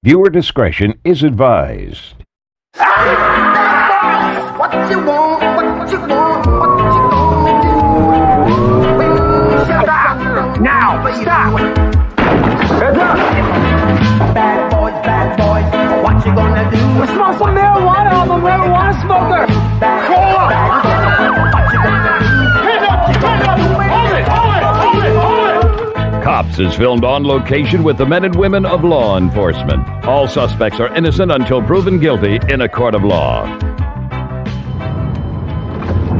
Viewer discretion is advised. What you want, what you want, what you gonna do? Stop! Now, stop! Heads up! Bad boys, what you gonna do? We smoke some marijuana, I'm a marijuana smoker! Hold up! What you gonna do? Hand up! Hold it! Cops is filmed on location with the men and women of law enforcement. All suspects are innocent until proven guilty in a court of law.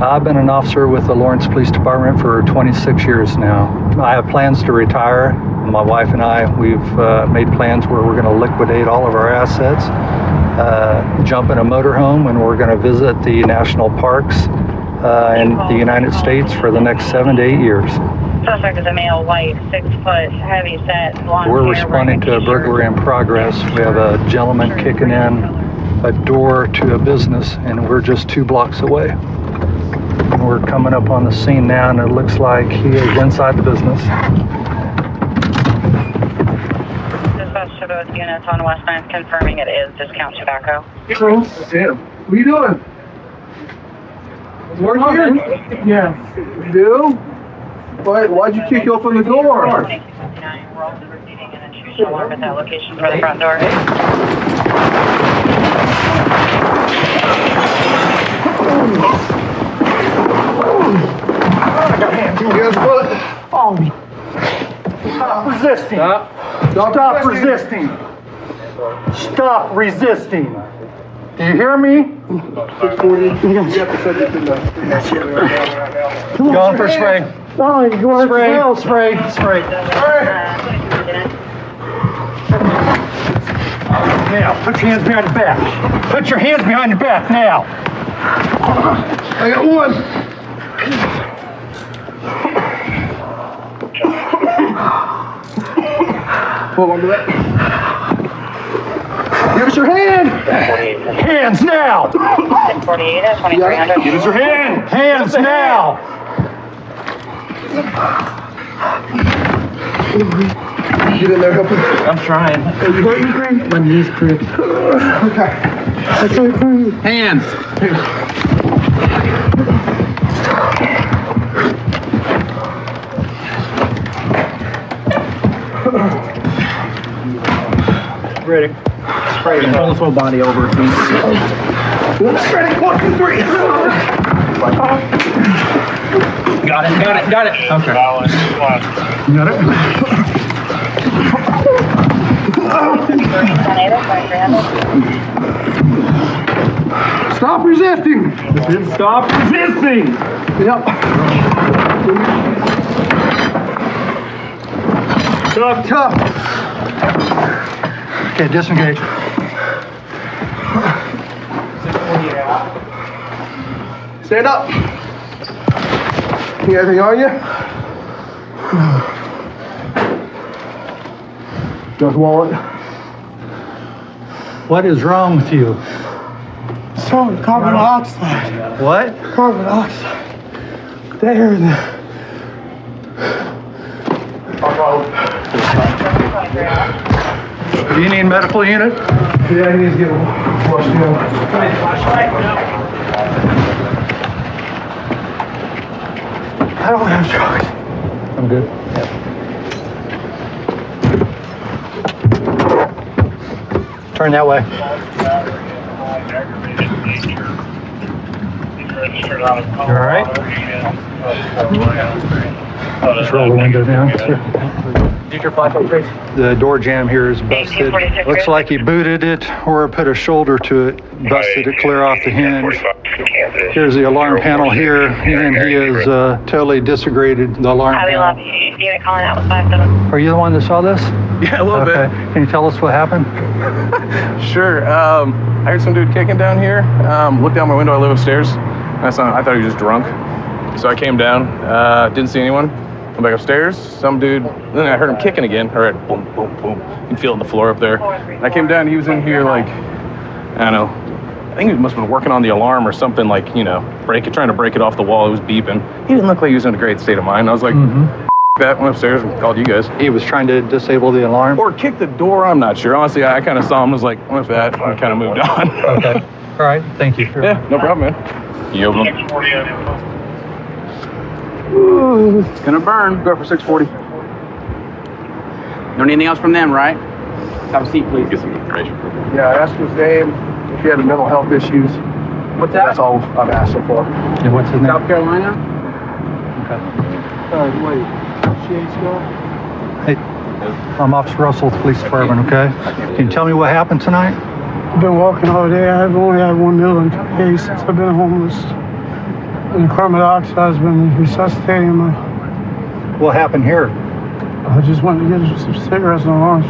I've been an officer with the Lawrence Police Department for 26 years now. I have plans to retire. My wife and I, we've made plans where we're going to liquidate all of our assets, jump in a motorhome, and we're going to visit the national parks in the United States for the next 7 to 8 years. Suspect is a male, white, 6 foot, heavy set, blonde We're hair, responding to a burglary in progress. We have a gentleman kicking in a door to a business, and we're just 2 blocks away. And we're coming up on the scene now, and it looks like he is inside the business. Dispatch to both units on West 9th confirming it is discount tobacco. Damn. What are you doing? Work here? Yeah. You do? Why'd you kick open the door? 2259, we're also receiving an intrusion alarm at that location for the front door. I got hands. Here's what? Oh. Stop resisting. Stop resisting. Stop resisting. Do you hear me? 640. You have to send it to the... Going for spray. Oh, you want spray. Now, put your hands behind your back. Put your hands behind your back now. I got one. Hold on to that. Give us your hand. Hands now. 648 at 2300. Give us your hand. Hands now. Get in there, help me. I'm trying. Are you hurting, Green? My knee's crooked. Okay. Okay, Green. Hands. Ready. Spray it. Pull this whole body over. Ready, 1, 2, 3. Got it. Okay. You got it? Stop resisting. Stop resisting. Yep. Tough. Okay, disengage. Stand up. You got anything on you? Got wallet. What is wrong with you? So, carbon monoxide. What? Carbon monoxide. There. Do you need medical unit? Yeah, he needs to get flushed down. I don't have drugs. I'm good. Turn that way. You all right? Just roll the window down. The door jamb here is busted. Looks like he booted it or put a shoulder to it, busted it clear off the hinge. Here's the alarm panel here, and he has totally disintegrated the alarm Highway panel. lobby, unit calling out with 57. Are you the one that saw this? Yeah, a little Okay. Can you tell us what happened? bit. Sure. I heard some dude kicking down here. Looked out my window. I live upstairs. I thought he was just drunk. So I came down. Didn't see anyone. Went back upstairs. Some dude. Then I heard him kicking again. I heard boom, boom, boom. You can feel it on the floor up there. I came down. He was in here like, I don't know. I think he must have been working on the alarm or something, like, trying to break it off the wall. It was beeping. He didn't look like he was in a great state of mind. I was like, that, went upstairs and called you guys. He was trying to disable the alarm? Or kick the door, I'm not sure. Honestly, I kind of saw him, was like, went that, and kind of moved on. Okay. All right. Thank you. Yeah, no problem, man. You open them? It's gonna burn. Go for 640. Don't need anything else from them, right? Have a seat, please. Get some information. Yeah, I asked his name, if he had mental health issues. What's that? That's all I've asked so far. And what's his name? South Carolina? Okay. Wait. Shades go? Hey, I'm Officer Russell with the Police Department, okay? Can you tell me what happened tonight? I've been walking all day. I've only had 1 meal in 2 days since I've been homeless. And carbon dioxide has been resuscitating my. What happened here? I just went to get some cigarettes and alarms.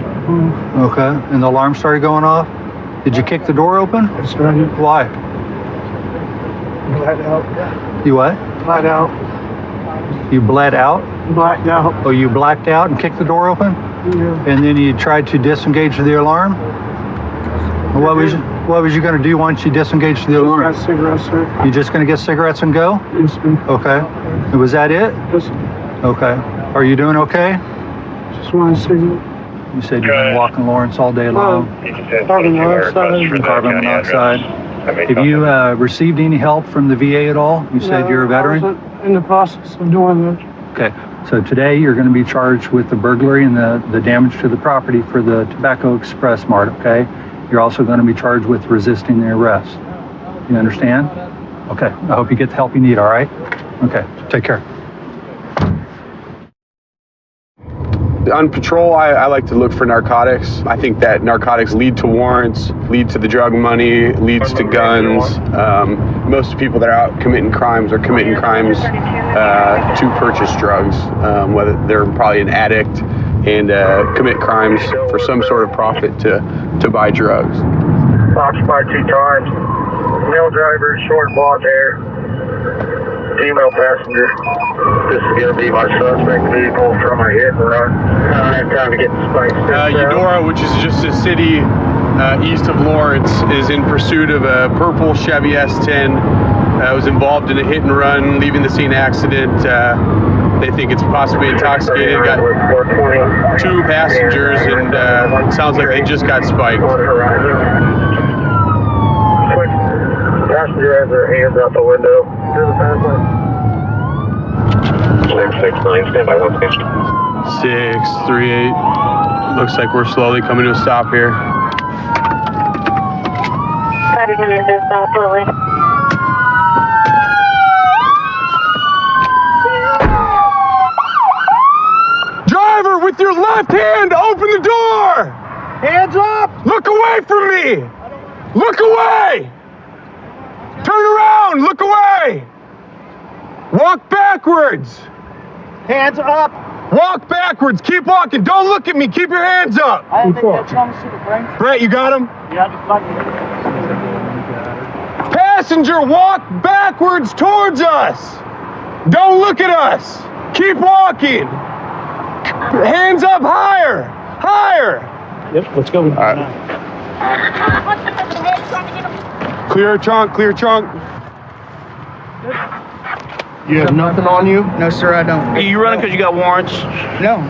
Okay. And the alarm started going off? Did you kick the door open? It's ready. Why? Blacked out. You what? Blacked out. You bled out? Blacked out. Oh, you blacked out and kicked the door open? Yeah. And then you tried to disengage the alarm? What was you going to do once you disengaged the alarm? Got cigarettes, sir. You just going to get cigarettes and go? Yes, sir. Okay. And was that it? Just, Okay. Are you doing okay? just one cigarette. You said you've been walking Lawrence all day long. Carbon dioxide. Carbon monoxide. Have you received any help from the VA at all? You said you're a veteran? I was in the process of doing that. Okay. So today you're going to be charged with the burglary and the damage to the property for the Tobacco Express Mart, okay? You're also going to be charged with resisting the arrest. You understand? Okay. I hope you get the help you need, all right? Okay. Take care. On patrol, I like to look for narcotics. I think that narcotics lead to warrants, lead to the drug money, leads to guns. Most people that are out committing crimes are committing crimes to purchase drugs, whether they're probably an addict and commit crimes for some sort of profit to buy drugs. Occupied 2 times. Male driver, short blonde hair. Female passenger. This is going to be my suspect vehicle from a hit and run. I have time to get the spikes. Eudora, which is just a city east of Lawrence, is in pursuit of a purple Chevy S10. Was involved in a hit and run, leaving the scene accident. They think it's possibly intoxicated. Got 2 passengers, and it sounds like they just got spiked. Passenger has their hands out the window. 669, stand by 1 station. 638. Looks like we're slowly coming to a stop here. Driver, with your left hand, open the door! Hands up! Look away from me! Look away! Turn around! Look away! Walk backwards! Hands up! Walk backwards! Keep walking! Don't look at me! Keep your hands up! I think that's on the super brain. Brett, you got him? Yeah, just like Passenger, walk backwards towards us! Don't look at us! Keep walking! Hands up higher! Higher! Yep, let's go. All right. Clear trunk, clear trunk. You have nothing on you? No, sir, I don't. Are you running because you got warrants? No.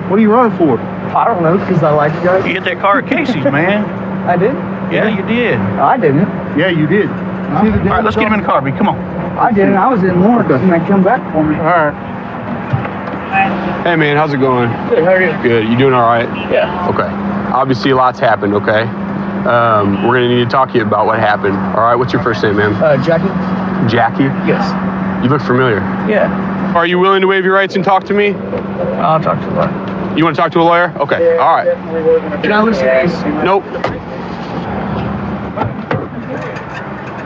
What are you running for? I don't know, because I like you guys. You hit that car at Casey's, man. I did? Yeah, you did. I didn't. Yeah, you did. All right, let's get him in the car, B. Come on. I didn't. I was in Lawrence, and they come back for me. All right. Hey man, how's it going? Good, how are you? Good. You doing all right? Yeah. Okay. Obviously, a lot's happened. Okay. We're gonna need to talk to you about what happened. All right. What's your first name, ma'am? Jackie? Jackie. Yes. You look familiar. Yeah. Are you willing to waive your rights and talk to me? I'll talk to her. You want to talk to a lawyer? Okay. All right. Can I listen to this? Nope.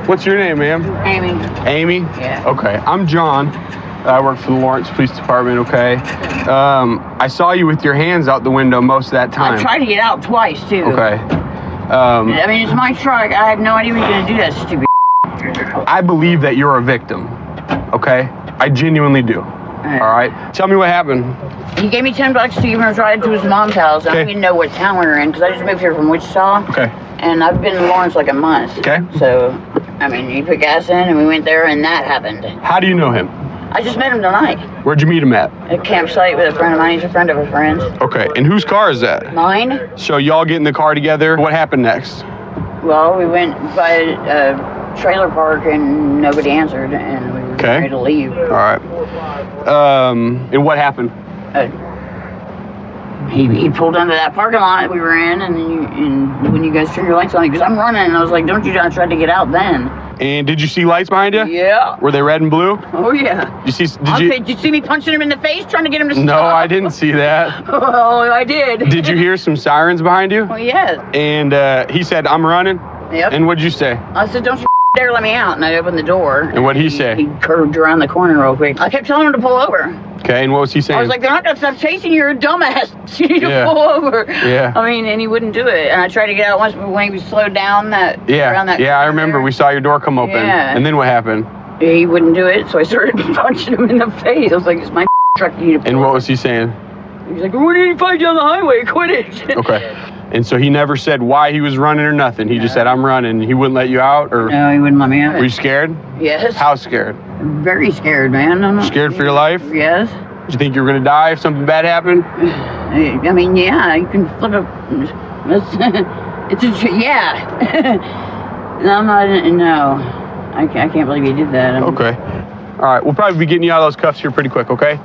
What's your name, ma'am? Amy. Amy? Yeah. Okay. I'm John. I work for the Lawrence Police Department, okay? I saw you with your hands out the window most of that time. I tried to get out twice, too. Okay. I mean, it's my truck. I had no idea he was going to do that stupid. I believe that you're a victim, okay? I genuinely do. All right? Tell me what happened. He gave me $10 to give him a ride to his mom's house. I don't even know what town we were in because I just moved here from Wichita. Okay. And I've been in Lawrence like a month. Okay. So, I mean, he put gas in and we went there and that happened. How do you know him? I just met him tonight. Where'd you meet him at? At a campsite with a friend of mine. He's a friend of a friend. Okay, and whose car is that? Mine? So y'all get in the car together. What happened next? Well, we went by a trailer park and nobody answered, and we were ready to leave. All right. And what happened? He pulled into that parking lot we were in, and when you guys turned your lights on, he goes, "I'm running," and I was like, "Don't you?" I tried to get out then. And did you see lights behind you? Yeah. Were they red and blue? Oh yeah. Did you see me punching him in the face, trying to get him to stop? No, I didn't see that. Oh, I did. Did you hear some sirens behind you? Oh yes. And he said, "I'm running." Yep. And what'd you say? I said, "Don't you dare let me out," and I opened the door. And what'd he say? He curved around the corner real quick. I kept telling him to pull over. Okay, and what was he saying? I was like, "They're not gonna stop chasing you, you're a dumbass. You need to pull over." Yeah. I mean, and he wouldn't do it. And I tried to get out once, but when he was slowed down around that I remember. there. We saw your door come open. Yeah. And then what happened? He wouldn't do it, so I started punching him in the face. I was like, "It's my truck, you need to pull And what over." was he saying? He was like, "What did you find down the highway? Quit it." Okay. And so he never said why he was running or nothing. He just said, "I'm running." He wouldn't let you out, or? No, he wouldn't let me out. Were you scared? Yes. How scared? Very scared, man. I'm not Scared for your life? Yes. Did you think you were gonna die if something bad happened? I mean, yeah, you can flip a. Yeah. I'm not. No, I can't believe you did that. Okay. All right. We'll probably be getting you out of those cuffs here pretty quick. Okay.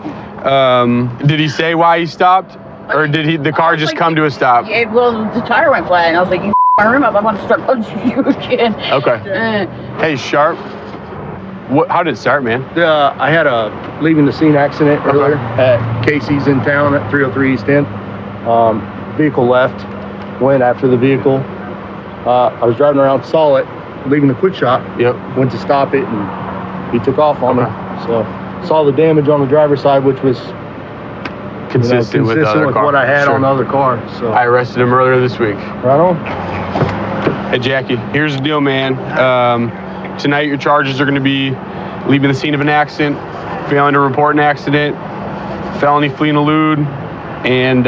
Did he say why he stopped, or did the car just come to a stop? Yeah, well, the tire went flat, and I was like, "You my room up. I want to start punching you again." Okay. Hey, Sharp. How did it start, man? I had a leaving the scene accident earlier at Casey's in town at 303 East End. Vehicle left, went after the vehicle. I was driving around, saw it, leaving the quit shop. Yep. Went to stop it, and he took off on me. So saw the damage on the driver's side, which was consistent with, the other car. what I had on the other car. So I arrested him earlier this week. Right on. Hey, Jackie, here's the deal, man. Tonight, your charges are going to be leaving the scene of an accident, failing to report an accident, felony fleeing elude, and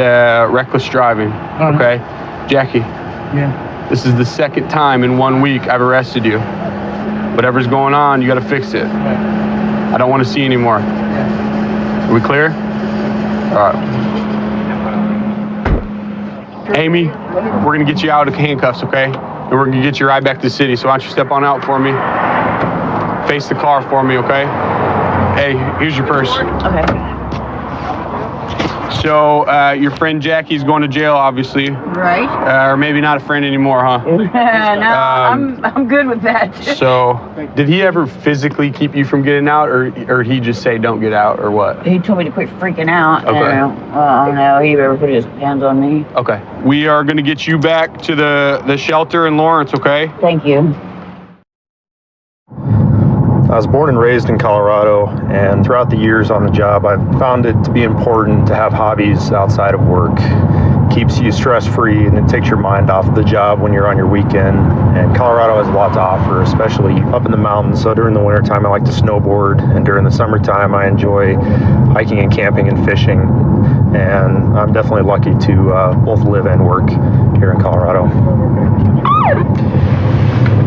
reckless driving. Okay? Jackie. Yeah. This is the second time in 1 week I've arrested you. Whatever's going on, you got to fix it. I don't want to see anymore. Are we clear? All right. Amy, we're going to get you out of handcuffs, okay? And we're going to get you right back to the city. So why don't you step on out for me? Face the car for me, okay? Hey, here's your purse. Okay. So your friend Jackie's going to jail, obviously. Right. Or maybe not a friend anymore, huh? No, I'm good with that. So did he ever physically keep you from getting out, or he just say don't get out, or what? He told me to quit freaking out. Okay. I don't know he ever put his hands on me. Okay. We are going to get you back to the shelter in Lawrence, okay? Thank you. I was born and raised in Colorado, and throughout the years on the job, I've found it to be important to have hobbies outside of work. Keeps you stress-free, and it takes your mind off the job when you're on your weekend. And Colorado has a lot to offer, especially up in the mountains. So during the wintertime, I like to snowboard, and during the summertime, I enjoy hiking and camping and fishing. And I'm definitely lucky to both live and work here in Colorado.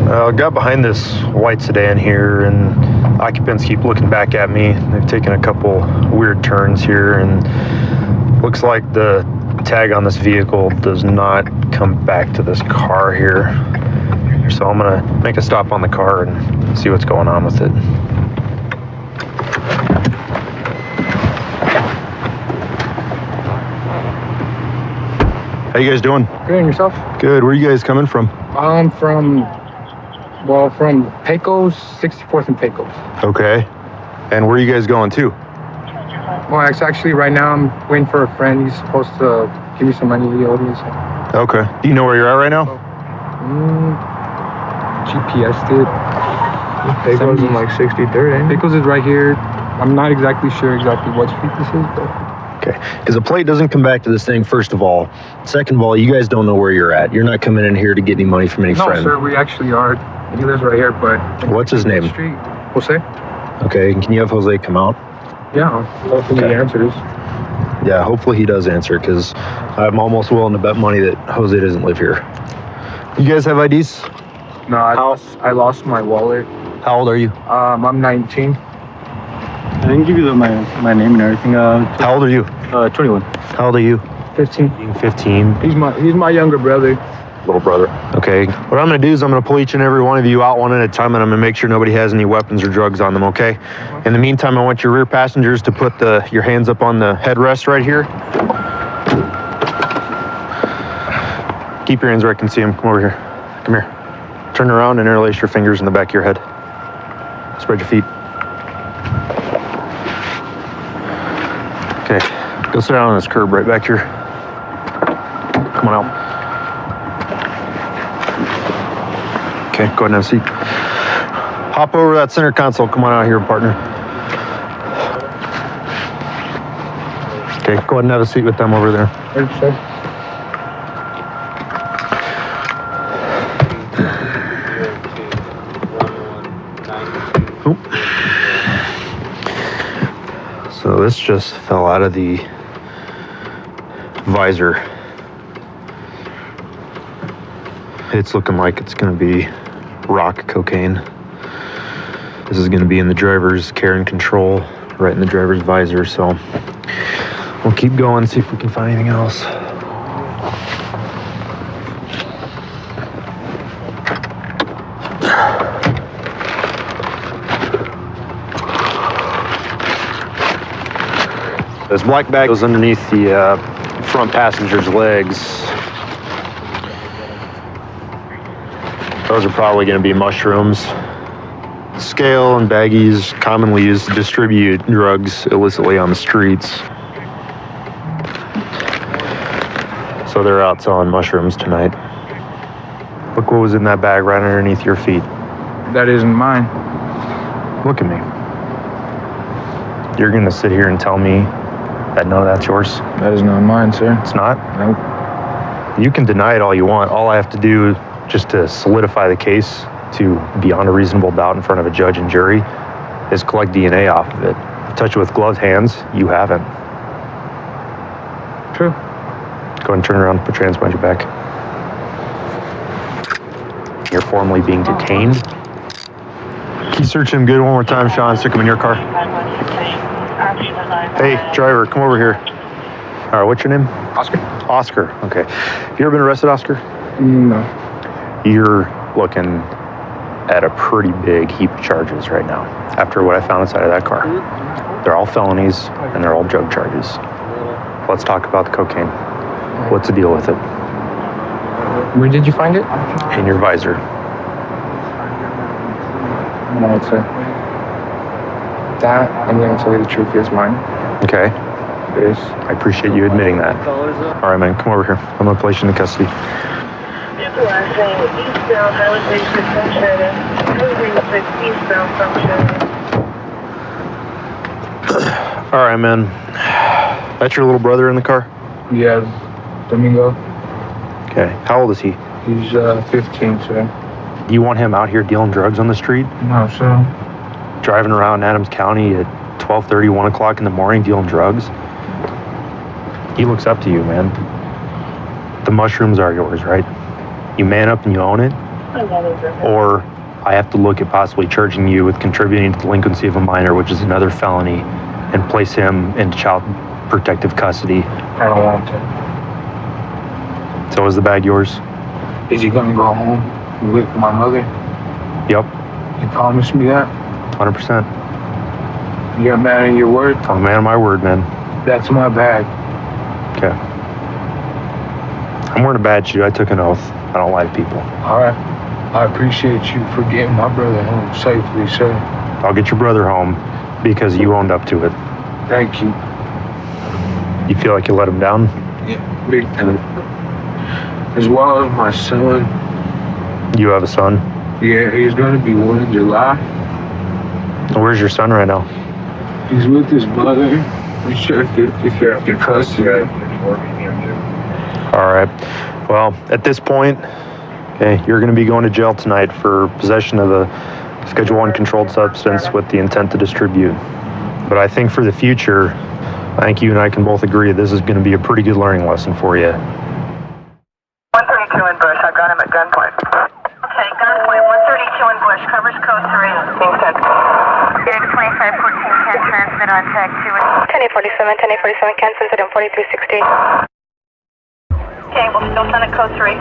I got behind this white sedan here, and occupants keep looking back at me. They've taken a couple weird turns here, and looks like the tag on this vehicle does not come back to this car here. So I'm gonna make a stop on the car and see what's going on with it. How you guys doing? Good, and yourself? Good. Where are you guys coming from? I'm from Pecos, 64th and Pecos. Okay. And where are you guys going to? Well, actually, right now I'm waiting for a friend. He's supposed to give me some money he owed me. So. Okay. Do you know where you're at right now? GPS did. Pecos in like 63rd, ain't it? Pecos is right here. I'm not exactly sure exactly what street this is, but... Okay, because the plate doesn't come back to this thing, first of all. Second of all, you guys don't know where you're at. You're not coming in here to get any money from any friend. No, sir, we actually are. He lives right here, but... What's his name? Street. Jose. Okay, can you have Jose come out? Yeah, hopefully he answers. Yeah, hopefully he does answer, because I'm almost willing to bet money that Jose doesn't live here. You guys have IDs? No, I lost my wallet. How old are you? I'm 19. didn't give you my name and everything. How old are you? 21. How old are you? 15. 15. He's my younger brother. Little brother. Okay. What I'm going to do is I'm going to pull each and every one of you out one at a time, and I'm going to make sure nobody has any weapons or drugs on them, okay? In the meantime, I want your rear passengers to put your hands up on the headrest right here. Keep your hands where I can see them. Come over here. Come here. Turn around and interlace your fingers in the back of your head. Spread your feet. Okay. Go sit down on this curb right back here. Come on out. Okay, go ahead and have a seat. Hop over that center console. Come on out here, partner. Okay, go ahead and have a seat with them over there. So this just fell out of the visor. It's looking like it's going to be rock cocaine. This is going to be in the driver's care and control, right in the driver's visor. So we'll keep going, see if we can find anything else. This black bag goes underneath the front passenger's legs. Those are probably going to be mushrooms. Scale and baggies commonly used to distribute drugs illicitly on the streets. So they're out selling mushrooms tonight. Look what was in that bag right underneath your feet. That isn't mine. Look at me. You're going to sit here and tell me that no, that's yours? That is not mine, sir. It's not? Nope. You can deny it all you want. All I have to do just to solidify the case to beyond a reasonable doubt in front of a judge and jury is collect DNA off of it. Touch it with gloved hands, you haven't. True. Go ahead and turn around, put your hands behind your back. You're formally being detained. Can you search him good one more time, Sean? Stick him in your car. Hey, driver, come over here. All right, what's your name? Oscar. Oscar, okay. Have you ever been arrested, Oscar? No. You're looking at a pretty big heap of charges right now after what I found inside of that car. They're all felonies and they're all drug charges. Let's talk about the cocaine. What's the deal with it? Where did you find it? In your visor. No, it's that, I'm going to tell you the truth, is mine. Okay. It is. I appreciate you admitting that. All right, man, come over here. I'm going to place you in custody. Eastbound Highway 36 functioning. Highway 36 eastbound functioning. All right, man. That's your little brother in the car? Yeah, Domingo. Okay. How old is he? He's 15, sir. Do you want him out here dealing drugs on the street? No, sir. Driving around Adams County at 12:30, 1 o'clock in the morning dealing drugs? He looks up to you, man. The mushrooms are yours, right? You man up and you own it? Or I have to look at possibly charging you with contributing to delinquency of a minor, which is another felony, and place him into child protective custody. I don't want to. So is the bag yours? Is he going to go home with my mother? Yep. You promised me that? 100%. You're a man of your word? I'm a man of my word, man. That's my bag. Okay. I'm wearing a badge, dude. I took an oath. I don't lie to people. All right. I appreciate you for getting my brother home safely, sir. I'll get your brother home because you owned up to it. Thank you. You feel like you let him down? Yeah, big time. As well as my son. You have a son? Yeah, he's going to be 1 in July. Where's your son right now? He's with his mother. We share 50-50 custody. All right. Well, at this point, okay, you're going to be going to jail tonight for possession of a Schedule 1 controlled substance with the intent to distribute. But I think for the future, I think you and I can both agree this is going to be a pretty good learning lesson for you. 132 in Bush. I've got him at gunpoint. Okay, gunpoint 132 in Bush. Covers code 3. Being sent. 2514. can transmit on tag 2. 1047, 1047, can send it on 4360. Okay, we'll still send a code 3.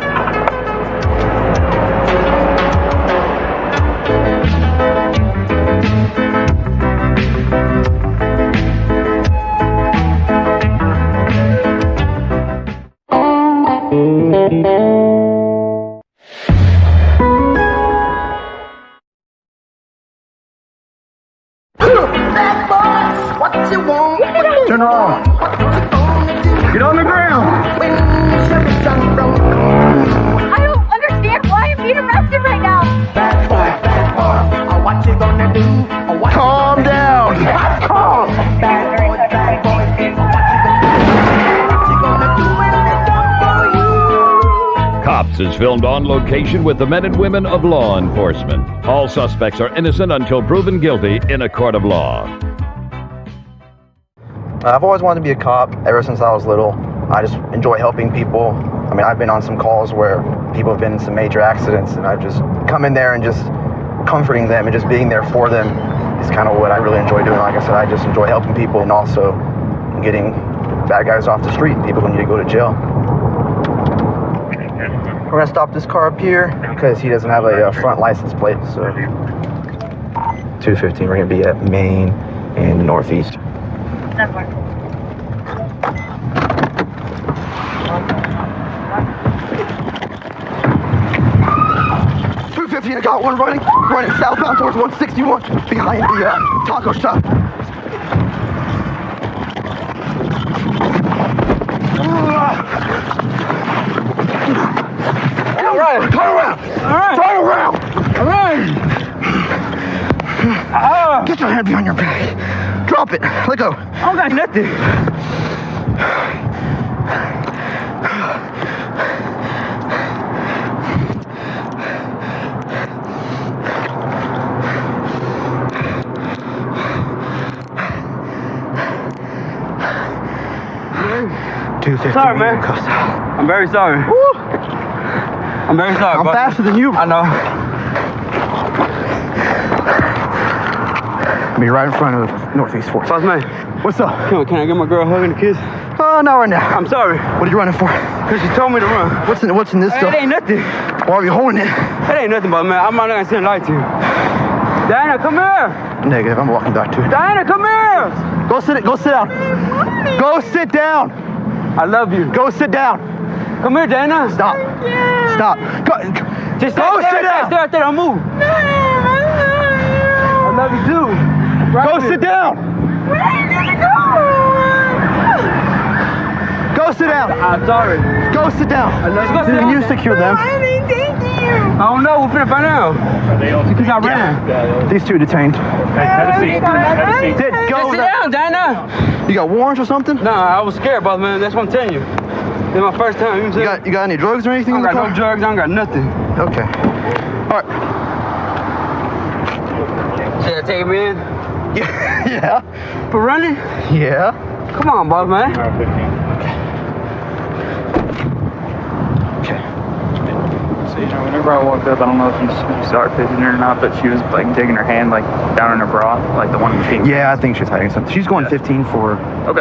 Turn around. Get on the ground. I don't understand why I'm being arrested right now. What you gonna do? Calm down. Calm. Cops is filmed on location with the men and women of law enforcement. All suspects are innocent until proven guilty in a court of law. I've always wanted to be a cop ever since I was little. I just enjoy helping people. I mean, I've been on some calls where people have been in some major accidents, and I've just come in there and just comforting them and just being there for them is kind of what I really enjoy doing. Like I said, I just enjoy helping people and also getting bad guys off the street, people who need to go to jail. We're gonna stop this car up here because he doesn't have a front license plate, so 215, we're gonna be at Main and Northeast. 215, I got one running southbound towards 161 behind the taco shop. All right, turn around. All right, turn around. All right. Get your hand behind your back. Drop it. Let go. I don't got nothing. Sorry, man. I'm very sorry. Woo. I'm very sorry. I'm faster than you. I know. Be right in front of Northeast 4. Boss man. What's up? Can I get my girl a hug and a kiss? Oh, not right now. I'm sorry. What are you running for? Because she told me to run. What's in this stuff? It ain't nothing. Why are you holding it? It ain't nothing, but man, I'm not gonna send a light to you. Diana, come here. Negative. I'm walking back to it. Diana, come here. Go sit down. Go sit down. I love you. Go sit down. Come here, Diana. Stop. Stop. Go. Just go sit down. Stay right there. Don't move. I love you too. Right go sit down. Where are you gonna go? Go sit down. I'm sorry. Go sit down. I love you. Can you secure them? Mommy, thank you. I don't know. We'll find out. Because I ran. These two detained. Have a seat. Have a seat. Just sit down, Diana. You got warrants or something? No, I was scared, boss man. That's what I'm telling you. It's my first time. You got any drugs or anything? I don't got no drugs. I don't got nothing. Okay. All right. Should I take him in? Yeah. For running? Yeah. Come on, boss man. All right, 15. Okay. So, whenever I walked up, I don't know if you saw her fidgeting or not, but she was like digging her hand like down in her bra, like the one in the pink. Yeah, I think she's hiding something. She's going 15 for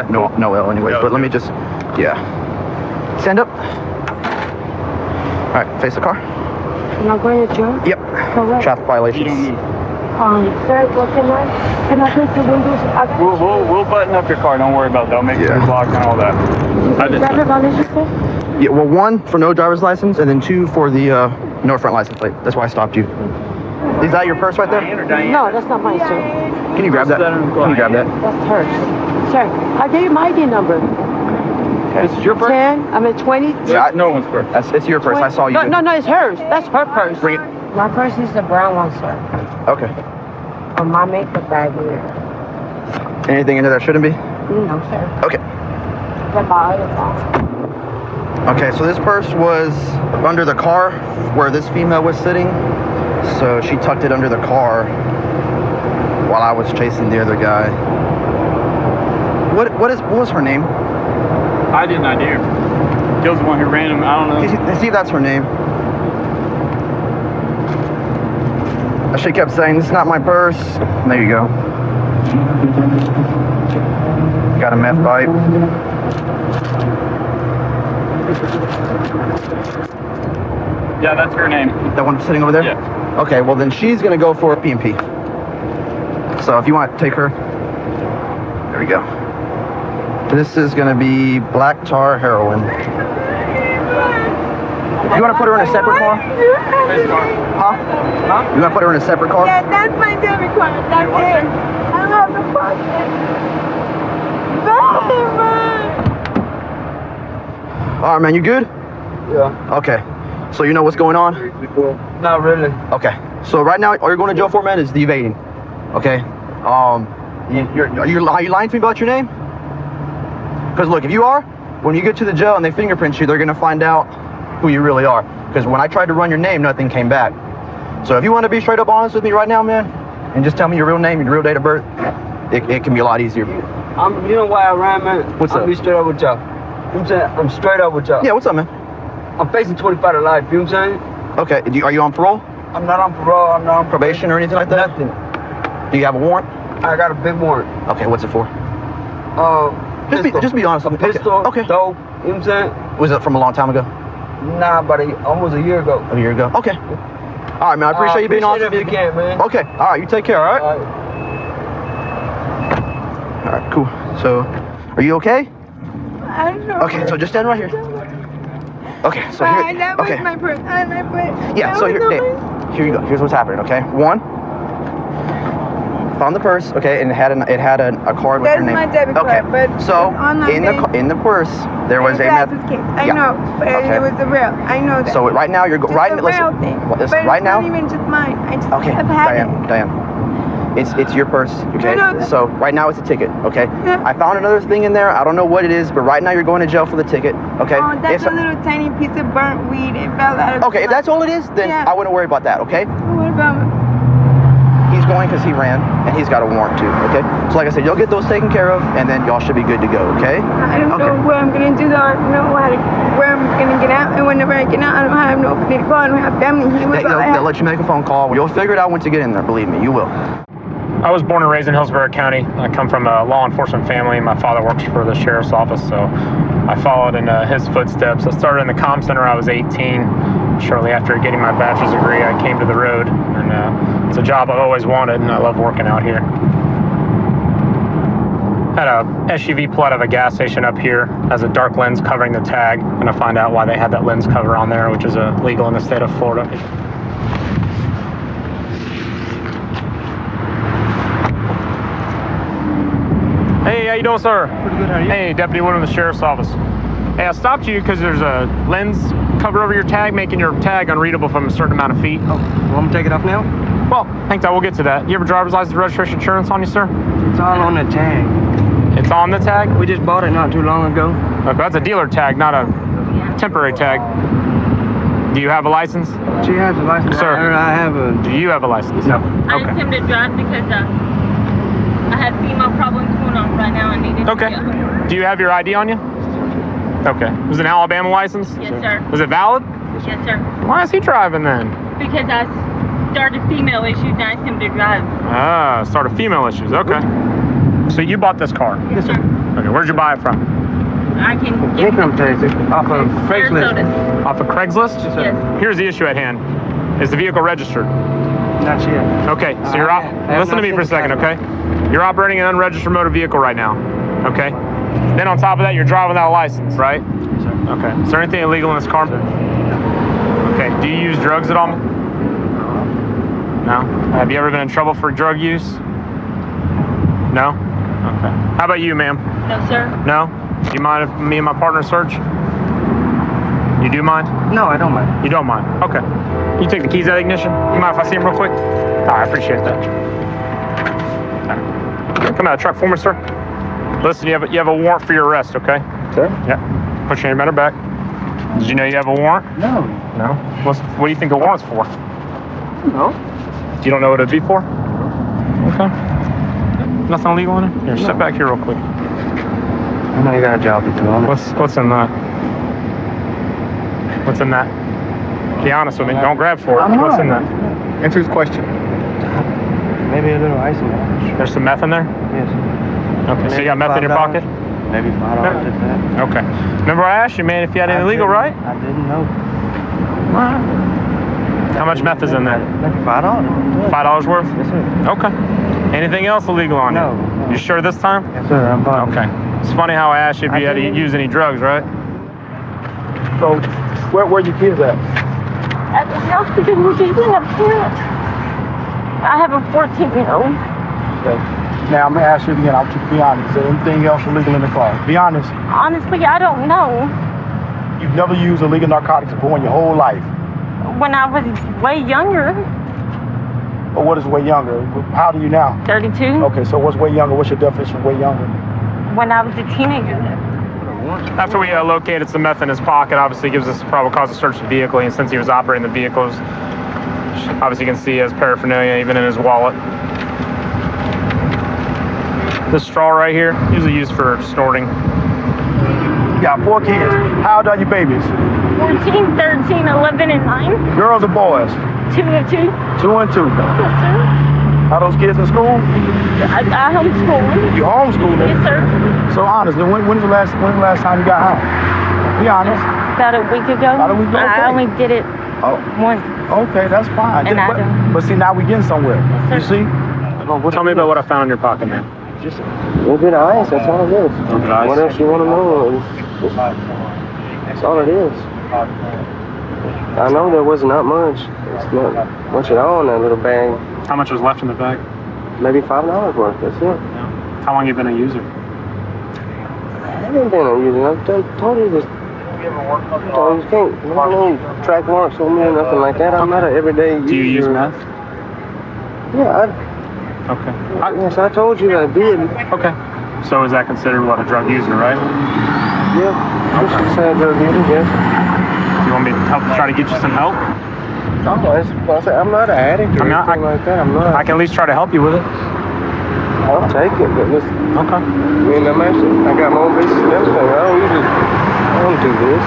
no L anyways, but let me just, stand up. All right, face the car. Am I going to jail? Yep. For what? Traffic violations. You don't move. Sir, what can I take the windows? We'll button up your car. Don't worry about that. I'll make sure it's locked and all that. Driver violation, sir? Yeah, well, 1 for no driver's license, and then 2 for the no front license plate. That's why I stopped you. Is that your purse right there? No, that's not mine, sir. Can you grab that? Can you grab that? That's hers. Sir, I gave you my ID number. This is your purse? 10, I'm at 20. Yeah, no one's purse. It's your purse. I saw you. No, it's hers. That's her purse. Bring it. My purse is the brown one, sir. Okay. On my makeup bag here. Anything in there that shouldn't be? No, sir. Okay. That's my other phone. Okay, so this purse was under the car where this female was sitting. So she tucked it under the car while I was chasing the other guy. What was her name? I didn't idea. Kill's the one who ran him. I don't know. Let's see if that's her name. She kept saying, "This is not my purse." There you go. Got a meth pipe. Yeah, that's her name. That one sitting over there? Yeah. Okay, well then she's gonna go for a P&P. So if you want to take her, there we go. This is gonna be black tar heroin. You wanna put her in a separate car? Huh? You wanna put her in a separate car? Yeah, that's my debit card. That's it. I love the fucking. All right, man, you good? Yeah. Okay. So you know what's going on? Not really. Okay. So right now, all you're going to jail for, man, is the evading. Okay. Are you lying to me about your name? Because look, if you are, when you get to the jail and they fingerprint you, they're going to find out who you really are. Because when I tried to run your name, nothing came back. So if you want to be straight up honest with me right now, man, and just tell me your real name, your real date of birth, it can be a lot easier. You know why I ran, man? What's up? I'm be straight up with y'all. You know what I'm saying? I'm straight up with y'all. Yeah, what's up, man? I'm facing 25 to life, you know what I'm saying? Okay, are you on parole? I'm not on parole, I'm not on probation or anything like that? Nothing. Do you have a warrant? I got a big warrant. Okay, what's it for? Just be honest. Pistol, okay. dope, you know what I'm saying? Was it from a long time ago? Nah, but almost a year ago. A year ago? Okay. All right, man, I appreciate you being honest with me. If you can, man. Okay, all right, you take care, all right? All right, cool. So, are you okay? I don't know. Okay, so just stand right here. Okay, so here. That was Okay. my purse. Yeah, so here you go. Here's what's happening, okay? One, found the purse, okay, and it had a card with That's your name. my debit okay. card, but so in the purse there was a meth. Case. I Yeah. know, but Okay. it was the real. I know that. So right now you're Just right. the Listen, real thing. listen, But right it's now. not even just mine. I just Okay, have had it. Diane. It's your purse, okay? I know that. So right now it's a ticket, okay? Yeah. I found another thing in there. I don't know what it is, but right now you're going to jail for the ticket, okay? Oh, that's a little tiny piece of burnt weed. It fell out of. Okay, if that's all it is, then Yeah. I wouldn't worry about that, okay? What about me? He's going because he ran, and he's got a warrant too, okay? So like I said, you'll get those taken care of, and then y'all should be good to go, okay? I don't know what I'm gonna do though. I don't know where I'm gonna get out, and whenever I get out, I don't have nobody to call. I don't have family here. They'll let you make a phone call. You'll figure it out once you get in there, believe me, you will. I was born and raised in Hillsborough County. I come from a law enforcement family. My father works for the sheriff's office, so I followed in his footsteps. I started in the comm center when I was 18. Shortly after getting my bachelor's degree, I came to the road, and it's a job I've always wanted, and I love working out here. Had a SUV pull out of a gas station up here, has a dark lens covering the tag. I'm gonna find out why they had that lens cover on there, which is illegal in the state of Florida. Hey, how you doing, sir? Pretty good, how are you? Hey, Deputy Wood in the Sheriff's Office. Hey, I stopped you because there's a lens cover over your tag, making your tag unreadable from a certain amount of feet. Oh, well, I'm gonna take it off now? Well, hang tight, we'll get to that. You have a driver's license, registration, insurance on you, sir? It's all on the tag. It's on the tag? We just bought it not too long ago. Okay, that's a dealer tag, not a temporary tag. Do you have a license? She has a license. Sir, I have a... Do you have a license? No. I asked him to drive because I had female problems going on right now and needed Okay. to Do you have your ID on you? Okay. Was it an Alabama license? Yes, sir. Was it valid? Yes, sir. Why is he driving then? Because I started female issues and I asked him to drive. Ah, started female issues. Okay. So you bought this car? Yes, sir. Okay, where'd you buy it from? I can get Income tax off of Craigslist. Sarasota. Off of Craigslist? Yes. Here's the issue at hand. Is the vehicle registered? Not yet. Okay, so you're listen to me for a second, okay? You're operating an unregistered motor vehicle right now, okay? Then on top of that, you're driving without a license, right? Yes, sir. Okay. Is there anything illegal in this car? Okay. Do you use drugs at all? No. Have you ever been in trouble for drug use? No? Okay. How about you, ma'am? No, sir. No? Do you mind if me and my partner search? You do mind? No, I don't mind. You don't mind? Okay. You take the keys out of the ignition? You mind if I see them real quick? I appreciate that. All right. Come out of the truck for me, sir. Listen, you have a warrant for your arrest, okay? Sir? Yeah. Put your name back. Did you know you have a warrant? No. No? What do you think the warrant's for? No. You don't know what it'd be for? Okay. Nothing illegal in it? Here, step back here real quick. I know you got a job to do on it. What's in that? What's in that? Be honest with me. Don't grab for it. What's in that? Answer his question. Maybe a little ice in there. There's some meth in there? Yes. Okay, so you got meth in your pocket? Maybe $5 if that. Okay. Remember I asked you, man, if you had any illegal, right? I didn't know. How much meth is in there? Maybe $5. $5 worth? Yes, sir. Okay. Anything else illegal on you? No. You sure this time? Yes, sir. I'm fine. Okay. It's funny how I asked you if you had to use any drugs, right? So, where your kids at? At the house because we're using a parent. I have a 14-year-old. Okay. Now, I'm going to ask you again. I'll be honest. Is there anything else illegal in the car? Be honest. Honestly, I don't know. You've never used illegal narcotics before in your whole life? When I was way younger. Or what is way younger? How old are you now? 32. Okay, so what's way younger? What's your definition of way younger? When I was a teenager. After we located some meth in his pocket, obviously gives us probable cause to search the vehicle, and since he was operating the vehicles, obviously you can see his paraphernalia even in his wallet. This straw right here, usually used for snorting. You got 4 kids. How old are your babies? 14, 13, 11, and 9. Girls or boys? 2 and 2. 2 and 2. Yes, sir. Are those kids in school? I homeschool them. You homeschool them? Yes, sir. So honestly, when's the last time you got home? Be honest. About a week ago. About a week ago? I only did it once. Okay, that's fine. And but see, now we're getting somewhere. Yes, you see? Tell me about what I found in your pocket, man. Just a little bit of ice, that's all it is. What else you want to know? That's all it is. I know there was not much. It's not much at all in that little bag. How much was left in the bag? Maybe $5 worth, that's it. Yeah. How long you been a user? I haven't been a user. I've told you this. I told you can't. No track marks on me or nothing like that. I'm not an everyday user. Do you use meth? Yeah, Okay. yes, I told you that I did. Okay. So is that considered what, a drug user, right? Yeah, I should say a drug user, yes. You want me to help try to get you some help? No, I'm not an addict or anything like that. I'm not. I can at least try to help you with it. I'll take it, but listen. Okay. I got my own business and everything. I don't do this.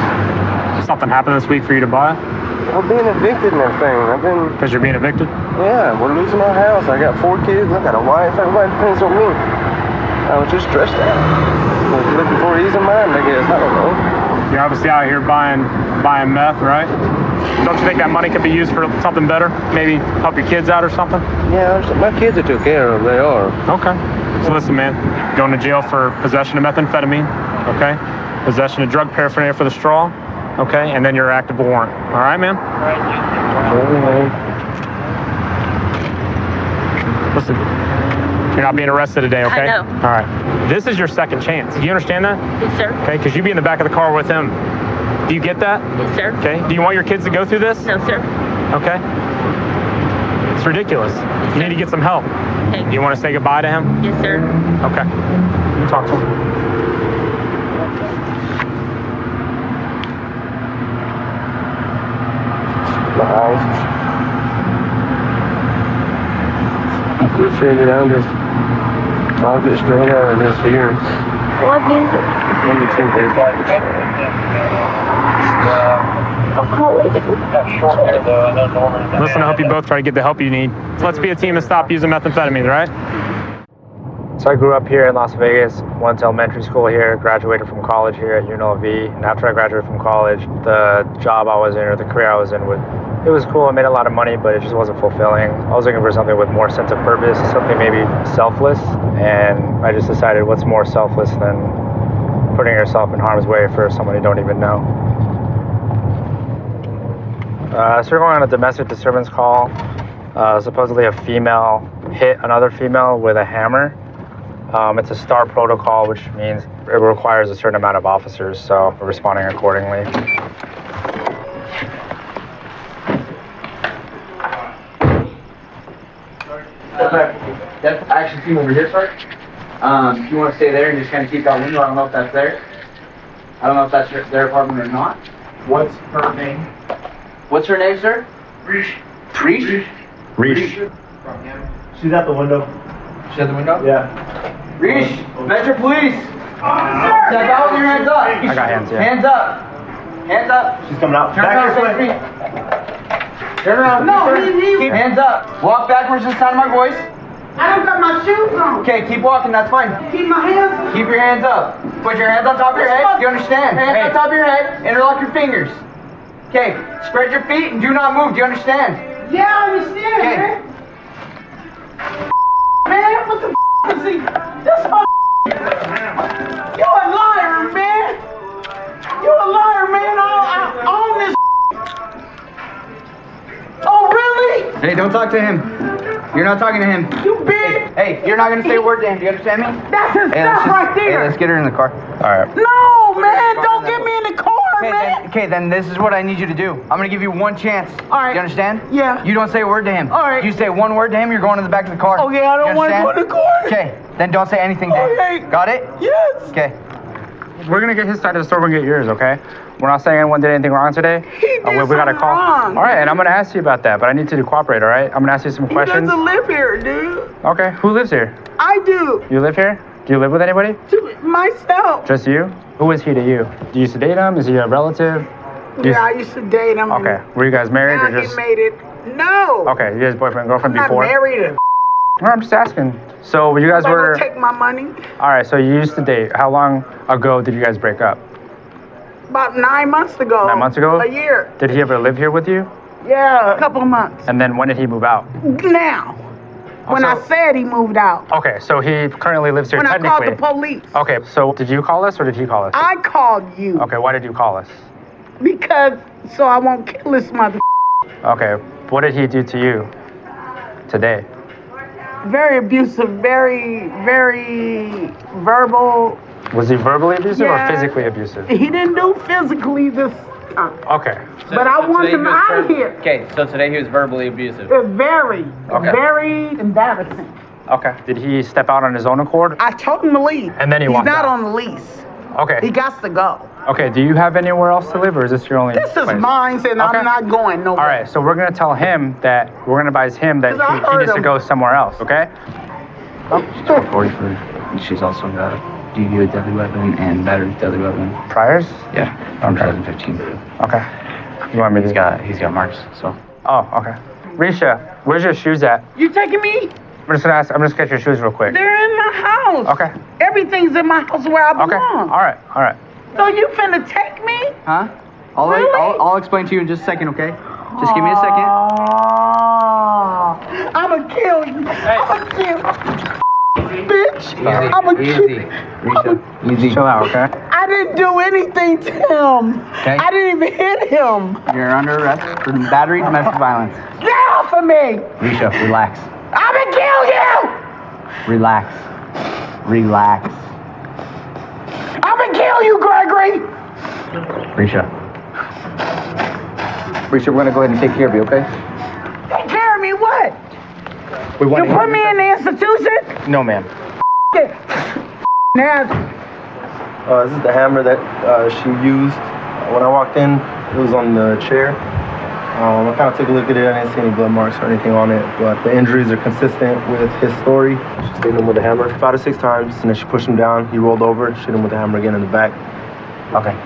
Something happened this week for you to buy? I'm being evicted and everything. Because you're being evicted? Yeah, we're losing our house. I got 4 kids. I got a wife. Everybody depends on me. I was just stressed out. I was looking for ease of mind, I guess. I don't know. You're obviously out here buying meth, right? Don't you think that money could be used for something better? Maybe help your kids out or something? Yeah, my kids are took care of. They are. Okay. So listen, man. Going to jail for possession of methamphetamine, okay? Possession of drug paraphernalia for the straw, okay? And then your active warrant. All right, man? Listen, you're not being arrested today, okay? I know. All right. This is your second chance. You understand that? Yes, sir. Okay, because you'd be in the back of the car with him. Do you get that? Yes, sir. Okay. Do you want your kids to go through this? No, sir. Okay. It's ridiculous. Yes, you need to get some help. Okay. Do you want to say goodbye to him? Yes, sir. Okay. You talk to him. Appreciate it. I'll get straight out of this here. Love you. Let me think Listen, I hope you both try to get the help you need. So let's be a team and stop using methamphetamine, right? So I grew up here in Las Vegas, went to elementary school here, graduated from college here at UNLV, and after I graduated from college, the job I was in or the career I was in, it was cool. I made a lot of money, but it just wasn't fulfilling. I was looking for something with more sense of purpose, something maybe selfless, and I just decided what's more selfless than putting yourself in harm's way for someone you don't even know. So we're going on a domestic disturbance call. Supposedly a female hit another female with a hammer. It's a STAR protocol, which means it requires a certain amount of officers, so we're responding accordingly. That's action team over here, sir. If you want to stay there and just kind of keep that window, I don't know if that's there. I don't know if that's their apartment or not. What's her name? What's her name, sir? Reesh. Reesh? Reesh. She's at the window. She's at the window? Yeah. Reesh, Metro Police. Step out with your hands up. I got hands, yeah. Hands up. Hands up. She's coming out. Turn around, face me. Turn around. No, keep hands up. Walk backwards this time, my voice. I don't got my shoes on. Okay, keep walking, that's fine. Keep my hands up. Keep your hands up. Put your hands on top of your head. Do you understand? Hands on top of your head. Interlock your fingers. Okay, spread your feet and do not move. Do you understand? Yeah, I understand, man. Man, what the is he? This whole you a liar, man. You a liar, man. I own this. Oh, really? Hey, don't talk to him. You're not talking to him. You big. Hey, you're not gonna say a word to him. Do you understand me? That's his stuff right there. Hey, let's get her in the car. All right. No, man, don't get me in the car, man. Okay, then this is what I need you to do. I'm gonna give you one chance. All right. You understand? Yeah. You don't say a word to him. All right. You say one word to him, you're going to the back of the car. Okay, I don't want to go in the car. Okay, then don't say anything to him. Okay. Got it? Yes. Okay. We're gonna get his side of the story. We're gonna get yours, okay? We're not saying anyone did anything wrong today. He did we got a something call. wrong. All right, and I'm gonna ask you about that, but I need you to cooperate, all right? I'm gonna ask you some questions. He doesn't live here, dude. Okay, who lives here? I do. You live here? Do you live with anybody? Myself. Just you? Who is he to you? Do you used to date him? Is he a relative? Yeah, I used to date him. Okay. Were you guys married Now or just? he made it. No. Okay, you guys boyfriend, girlfriend I'm before? not married. No, I'm just asking. So you guys were. Take my money. All right, so you used to date. How long ago did you guys break up? About 9 months ago. 9 months ago? A year. Did he ever live here with you? Yeah, a couple of months. And then when did he move out? Now. When I said he moved out. Okay, so he currently lives here When I technically. called the police. Okay, so did you call us or did he call us? I called you. Okay, why did you call us? Because so I won't kill this mother. Okay, what did he do to you today? Very abusive, very, very verbal. Was he verbally abusive Yeah. or physically abusive? He didn't do physically this time. Okay. But I want him out of here. Okay, so today he was verbally abusive. Very, Okay. very embarrassing. Okay. Did he step out on his own accord? I told him to leave. And then he He's walked not out. on the lease. Okay. He got to go. Okay, do you have anywhere else to live or is this your only This is place? mine, and Okay. I'm not going nowhere. All right, so we're gonna tell him that we're gonna advise him that 'Cause I he heard needs to him. go somewhere else. Okay? She's 40 for. She's also got DV with deadly weapon and battery with deadly weapon. Priors? Yeah, from 2015. Okay. You want me to? He's got marks. So. Oh, okay. Risha, where's your shoes at? You taking me? I'm just gonna get your shoes real quick. They're in my house. Okay. Everything's in my house where I belong. Okay. All right. All right. So you finna take me? Huh? Really? I'll explain to you in just a second, okay? Just give me a second. I'ma kill you. I'ma kill bitch. I'ma kill Easy. Risha, easy. Chill out, okay? I didn't do anything to him. Okay. I didn't even hit him. You're under arrest for battery, domestic violence. Get off of me. Risha, relax. I'ma kill you. Relax. Relax. I'ma kill you, Gregory. Risha. Risha, we're gonna go ahead and take care of you, okay? Take care of me what? We want You put me in the institution? No, ma'am. Now, This is the hammer that she used when I walked in. It was on the chair. I kind of took a look at it. I didn't see any blood marks or anything on it, but the injuries are consistent with his story. She hit him with a hammer 5 to 6 times, and then she pushed him down. He rolled over, hit him with the hammer again in the back. Okay.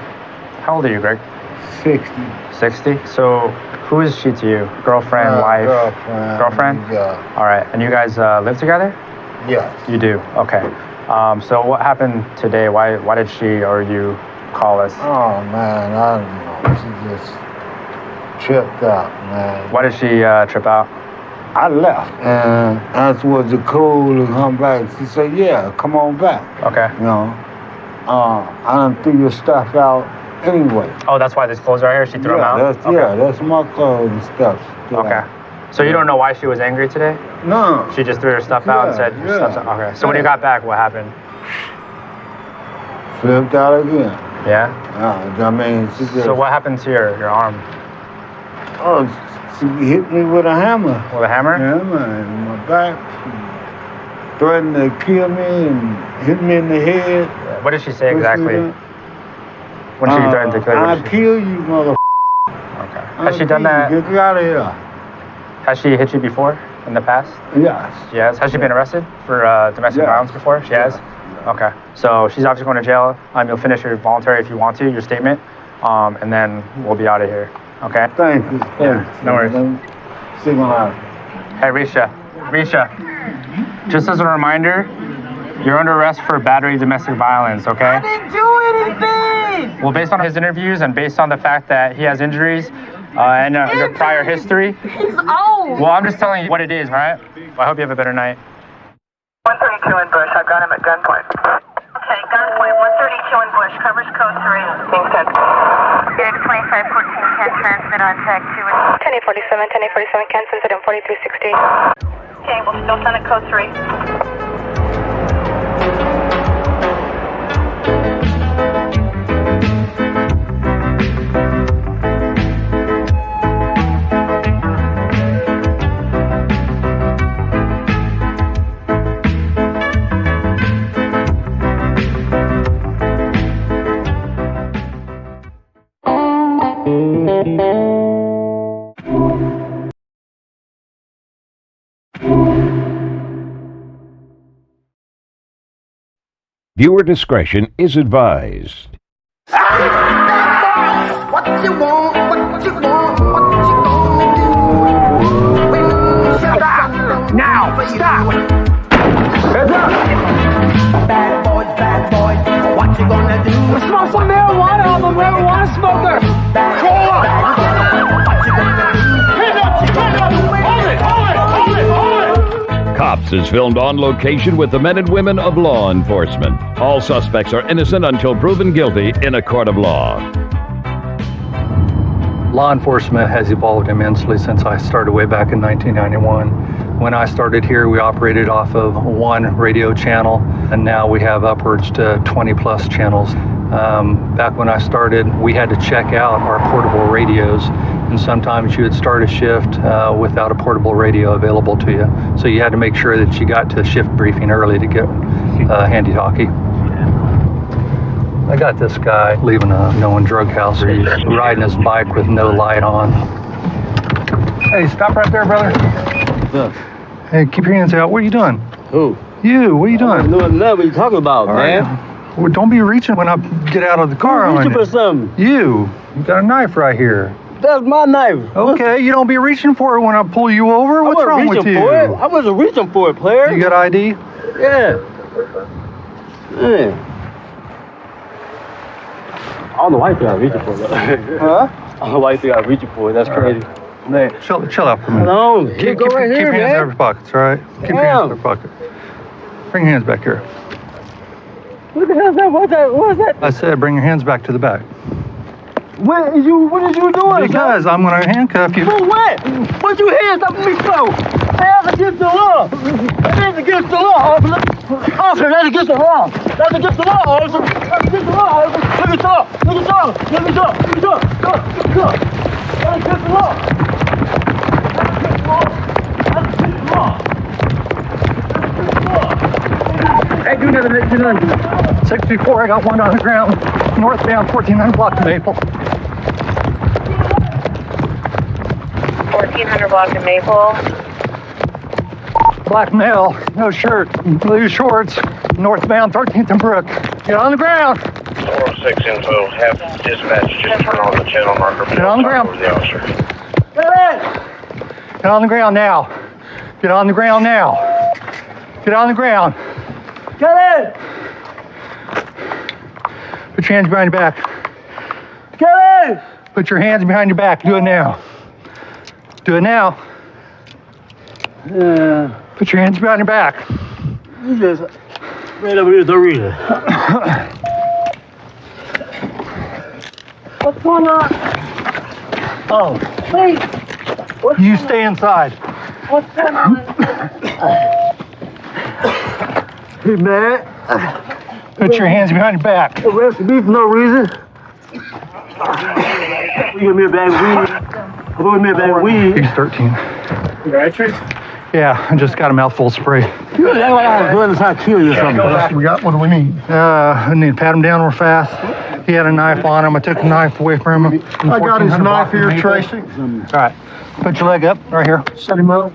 How old are you, Greg? 60. 60. So, who is she to you? Girlfriend, wife? Girlfriend? Yeah. All right. And you guys live together? Yes. You do. Okay. So what happened today? Why did she or you call us? Oh man, I don't know. She just tripped out, man. Why did she trip out? I left and asked was it cool to come back. She said, yeah, come on back. Okay. You know, I done threw your stuff out anyway. Oh, that's why these clothes are here? She threw them out? Yeah, that's my clothes and stuff. Okay. So you don't know why she was angry today? No. She just threw her stuff out and said, your stuff's out. Okay. So when you got back, what happened? Flipped out again. Yeah? I mean, she just... So what happened to your arm? Oh, she hit me with a hammer. With a hammer? Hammer in my back. She threatened to kill me and hit me in the head. What did she say exactly? When she threatened to kill you? I'll kill you, mother. Okay. Has she done that? Get you out of here. Has she hit you before in the past? Yes. She has? Has she been arrested for domestic violence before? She has? Okay. So she's obviously going to jail. You'll finish your voluntary if you want to, your statement, and then we'll be out of here. Okay? Thank you. Yeah, no worries. See you later. Hey, Risha. Risha, just as a reminder, you're under arrest for battery domestic violence, okay? I didn't do anything! Well, based on his interviews and based on the fact that he has injuries and your prior history. He's old! Well, I'm just telling you what it is, right? I hope you have a better night. 132 in Bush, I've got him at gunpoint. Okay, gunpoint, 132 in Bush, covers code 3. King's 10. Data 2514 can transmit on tag 2. 1047, 1047 can send it in 4360. Okay, we'll still send it code 3. Viewer discretion is advised. What you want, what you want, what you gonna do? Stop! Now! Stop! Heads up! Bad boys, what you gonna do? Smoke some marijuana, I'm a marijuana smoker! Call up! What you gonna do? Hold it! Cops is filmed on location with the men and women of law enforcement. All suspects are innocent until proven guilty in a court of law. Law enforcement has evolved immensely since I started way back in 1991. When I started here, we operated off of one radio channel, and now we have upwards to 20 plus channels. Back when I started, we had to check out our portable radios, and sometimes you would start a shift without a portable radio available to you. So you had to make sure that you got to shift briefing early to get handy-talkie. I got this guy leaving a known drug house. He's riding his bike with no light on. Hey, stop right there, brother. Yeah. Hey, keep your hands out. What are you doing? Who? You, what are you doing? I'm doing nothing. What are you talking about, man? Well, don't be reaching when I get out of the car. Who's reaching for something? You got a knife right here. That's my knife. Okay, you don't be reaching for it when I pull you over. What's wrong with you? I wasn't reaching for it, player. You got ID? Yeah. Yeah. I don't know why you think I'm reaching for it. Huh? I don't know why you think I'm reaching for it. That's crazy. Man. Chill out for a minute. No, keep your right here, hands in your pockets, all right? Keep your hands in your pocket. Bring your hands back here. What the hell is that? What is that? I said bring your hands back to the back. What is you doing? Because I'm going to handcuff you. For what? What you hands up me for? That's against the law. That is against the law, officer. Officer, that's against the law. That's against the law, officer. That's against the law, officer. Look at y'all. Look at y'all. Look at y'all. Look at y'all. Look at y'all. That's against the law. That's against the law. That's against the law. Hey, do another 624, I got one on the ground. Northbound 1400 block of Maple. 1400 block of Maple. Black male, no shirt, blue shorts, northbound 13th and Brook. Get on the ground. 406 info, have dispatch just turn on the channel marker. Get on the ground. The officer. Get on the ground now. Get on the ground now. Get on the ground. Get in! Put your hands behind your back. Get in! Put your hands behind your back. Do it now. Do it now. Put your hands behind your back. You just right over here, don't read it. What's going on? Oh. Please. You stay inside. What's going on? Hey, man. Put your hands behind your back. Arrested me for no reason. You give me a bag of weed. Give me a bag of weed. He's 13. You got trace? Yeah, I just got a mouthful of spray. That's what I was doing to try to kill you or something. What do we need? I need to pat him down real fast. He had a knife on him. I took the knife away from him. I got his knife here, Tracy. All right. Put your leg up right here. Set him up.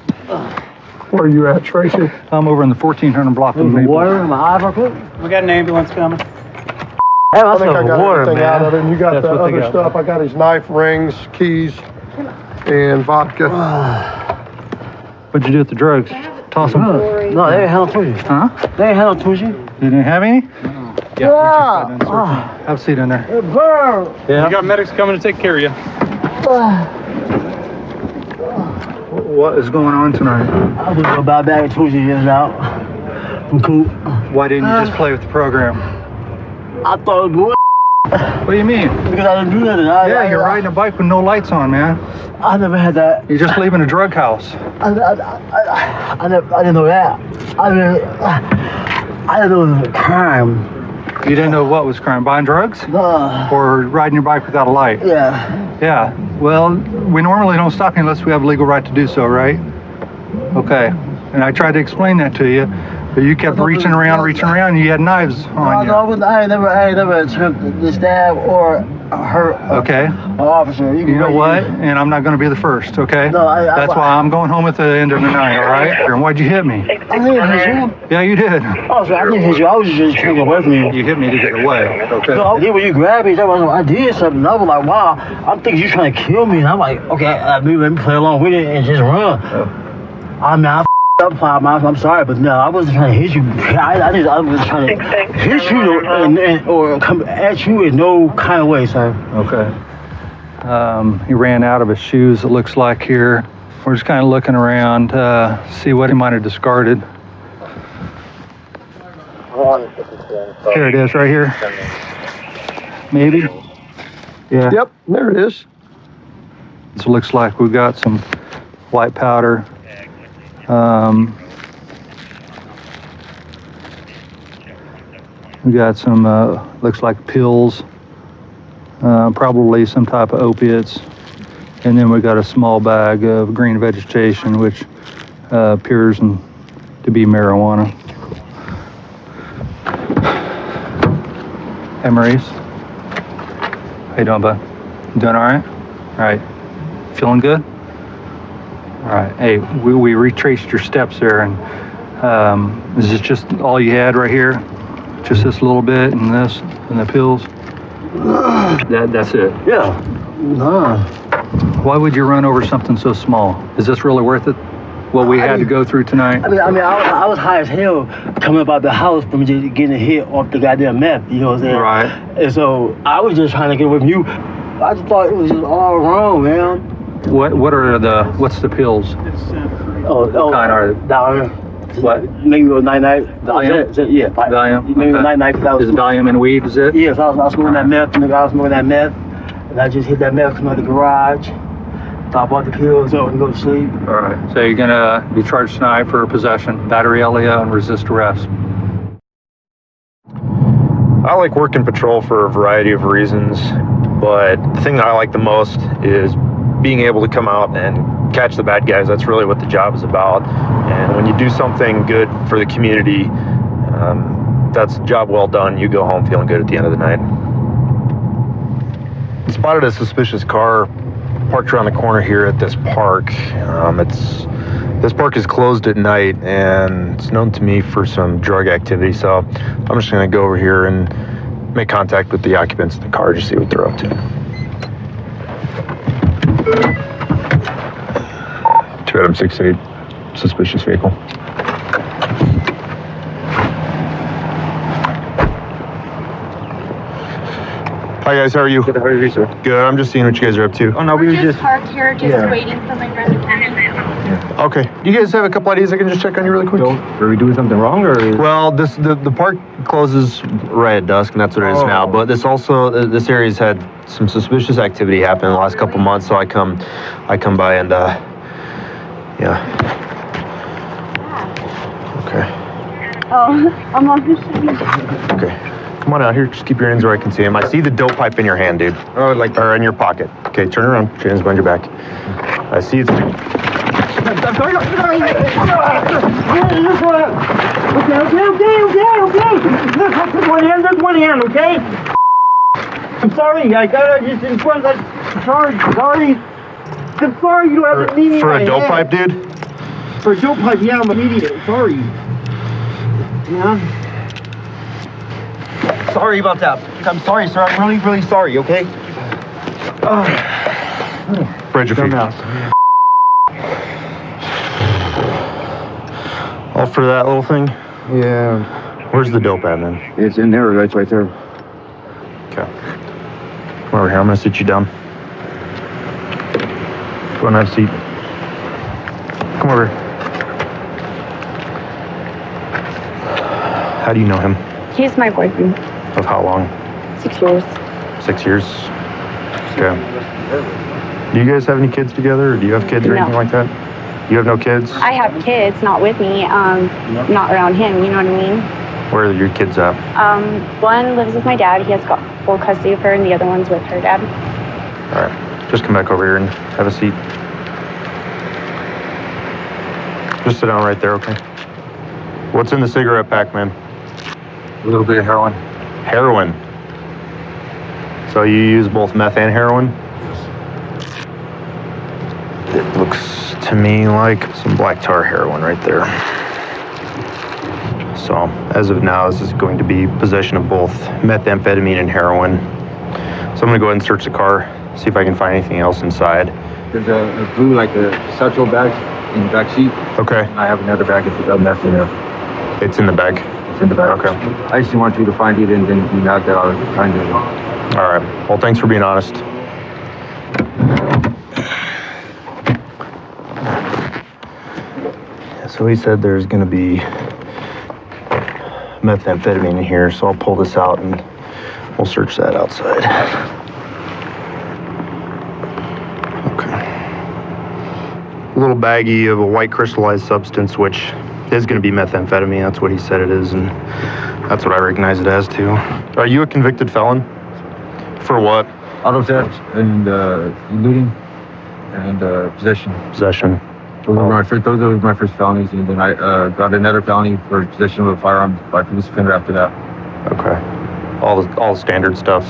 Where are you at, Tracy? I'm over in the 1400 block of Maple. Water in my eyes real quick. We got an ambulance coming. I think I got everything out of him. You got the other stuff. I got his knife, rings, keys, and vodka. What'd you do with the drugs? Toss them. No, they ain't had no twishy. Huh? They ain't had no twishy. You didn't have any? Yeah. Have a seat in there. It burned. Yeah. We got medics coming to take care of you. What is going on tonight? I just go buy a bag of twishy just out. I'm cool. Why didn't you just play with the program? I thought it was good. What do you mean? Because I didn't do nothing. You're riding a bike with no lights on, man. I never had that. You're just leaving a drug house. I didn't know that. I didn't know it was a crime. You didn't know what was crime? Buying drugs? Or riding your bike without a light? Yeah. Yeah. Well, we normally don't stop you unless we have a legal right to do so, right? Okay. And I tried to explain that to you, but you kept reaching around, and you had knives on you. No, I ain't never attempted to stab or hurt an officer. You know what? And I'm not going to be the first, okay? No, That's why I'm going home at the end of the night, all right? And why'd you hit me? I didn't hit you. Yeah, you did. Oh, so I didn't hit you. I was just trying to get away from you. You hit me to get away, okay? No, I did when you grabbed me. I did something. I was like, wow. I'm thinking you trying to kill me. And I'm like, okay, let me play along with it and just run. I mean, I up, I'm sorry, but no, I wasn't trying to hit you. I was trying to hit you or come at you in no kind of way, sir. Okay. He ran out of his shoes, it looks like here. We're just kind of looking around, see what he might have discarded. Here it is, right here. Maybe? Yeah. Yep, there it is. So it looks like we've got some white powder. We got some, looks like pills, probably some type of opiates. And then we got a small bag of green vegetation, which appears to be marijuana. Hey, Maurice. How you doing, bud? You doing all right? All right. Feeling good? All right. Hey, we retraced your steps there, and is this just all you had right here? Just this little bit, and this, and the pills? That's it? Yeah. Nah. Why would you run over something so small? Is this really worth it? What we had to go through tonight? I was high as hell coming up out the house from just getting hit off the goddamn meth, you know what I'm saying? Right. And so I was just trying to get away from you. I just thought it was just all wrong, man. What's the pills? What kind are they? Down. What? Maybe it was night. Valium? Yeah. Valium? Maybe Okay. night. Is Valium and weed, is it? Yes, I was smoking that meth, and the guy was smoking that meth. And I just hit that meth coming out the garage. So I bought the pills up and go to sleep. All right. So you're going to be charged tonight for possession, battery LEO, and resist arrest. I like working patrol for a variety of reasons, but the thing that I like the most is being able to come out and catch the bad guys. That's really what the job is about. And when you do something good for the community, that's a job well done. You go home feeling good at the end of the night. I spotted a suspicious car parked around the corner here at this park. This park is closed at night, and it's known to me for some drug activity, so I'm just going to go over here and make contact with the occupants of the car, just see what they're up to. 2 Adam 68, suspicious vehicle. Hi guys, how are you? Good, how are you, sir? Good, I'm just seeing what you guys are up to. Oh no, we were just parked here, waiting for my friend to come in. Okay, do you guys have a couple ideas I can just check on you really quick? Are we doing something wrong, or? Well, the park closes right at dusk, and that's what it is now. But this area's had some suspicious activity happen in the last couple months, so I come by and yeah. Okay. Oh, I'm on the Okay. Come on out here. Just keep your hands where I can see them. I see the dope pipe in your hand, dude. Oh, or in your pocket. Okay, turn around. Put your hands behind your back. I see it's. I'm sorry. Okay. Just one hand, okay? I'm sorry. I got it just in front. Sorry. I'm sorry. You don't have to need me. For a dope pipe, dude? For a dope pipe, yeah, I'm an idiot. Sorry. Yeah. Sorry about that. I'm sorry, sir. I'm really, really sorry, okay? Spread your feet. After that little thing? Yeah. Where's the dope at, man? It's in there, right there. Okay. Come over here. I'm gonna sit you down. Go and have a seat. Come over. How do you know him? He's my boyfriend. Of how long? 6 years. 6 years? Okay. Do you guys have any kids together, or do you have kids or anything like that? You have no kids? I have kids, not with me, not around him, you know what I mean? Where are your kids at? One lives with my dad. He has got full custody of her, and the other one's with her dad. All right. Just come back over here and have a seat. Just sit down right there, okay? What's in the cigarette pack, man? A little bit of heroin. Heroin? So you use both meth and heroin? It looks to me like some black tar heroin right there. So, as of now, this is going to be possession of both methamphetamine and heroin. So I'm gonna go ahead and search the car, see if I can find anything else inside. There's a blue, like a satchel bag in the back seat. Okay. I have another bag. It's got meth in there. It's in the bag? It's in the bag. Okay. I just want you to find it, and then you know that I was trying to. All right. Well, thanks for being honest. So he said there's going to be methamphetamine in here, so I'll pull this out and we'll search that outside. Okay. A little baggie of a white crystallized substance, which is going to be methamphetamine. That's what he said it is, and that's what I recognize it as too. Are you a convicted felon? For what? Auto theft and looting and possession. Possession. Those were my first felonies, and then I got another felony for possession of a firearm by police offender after that. Okay. All the standard stuff.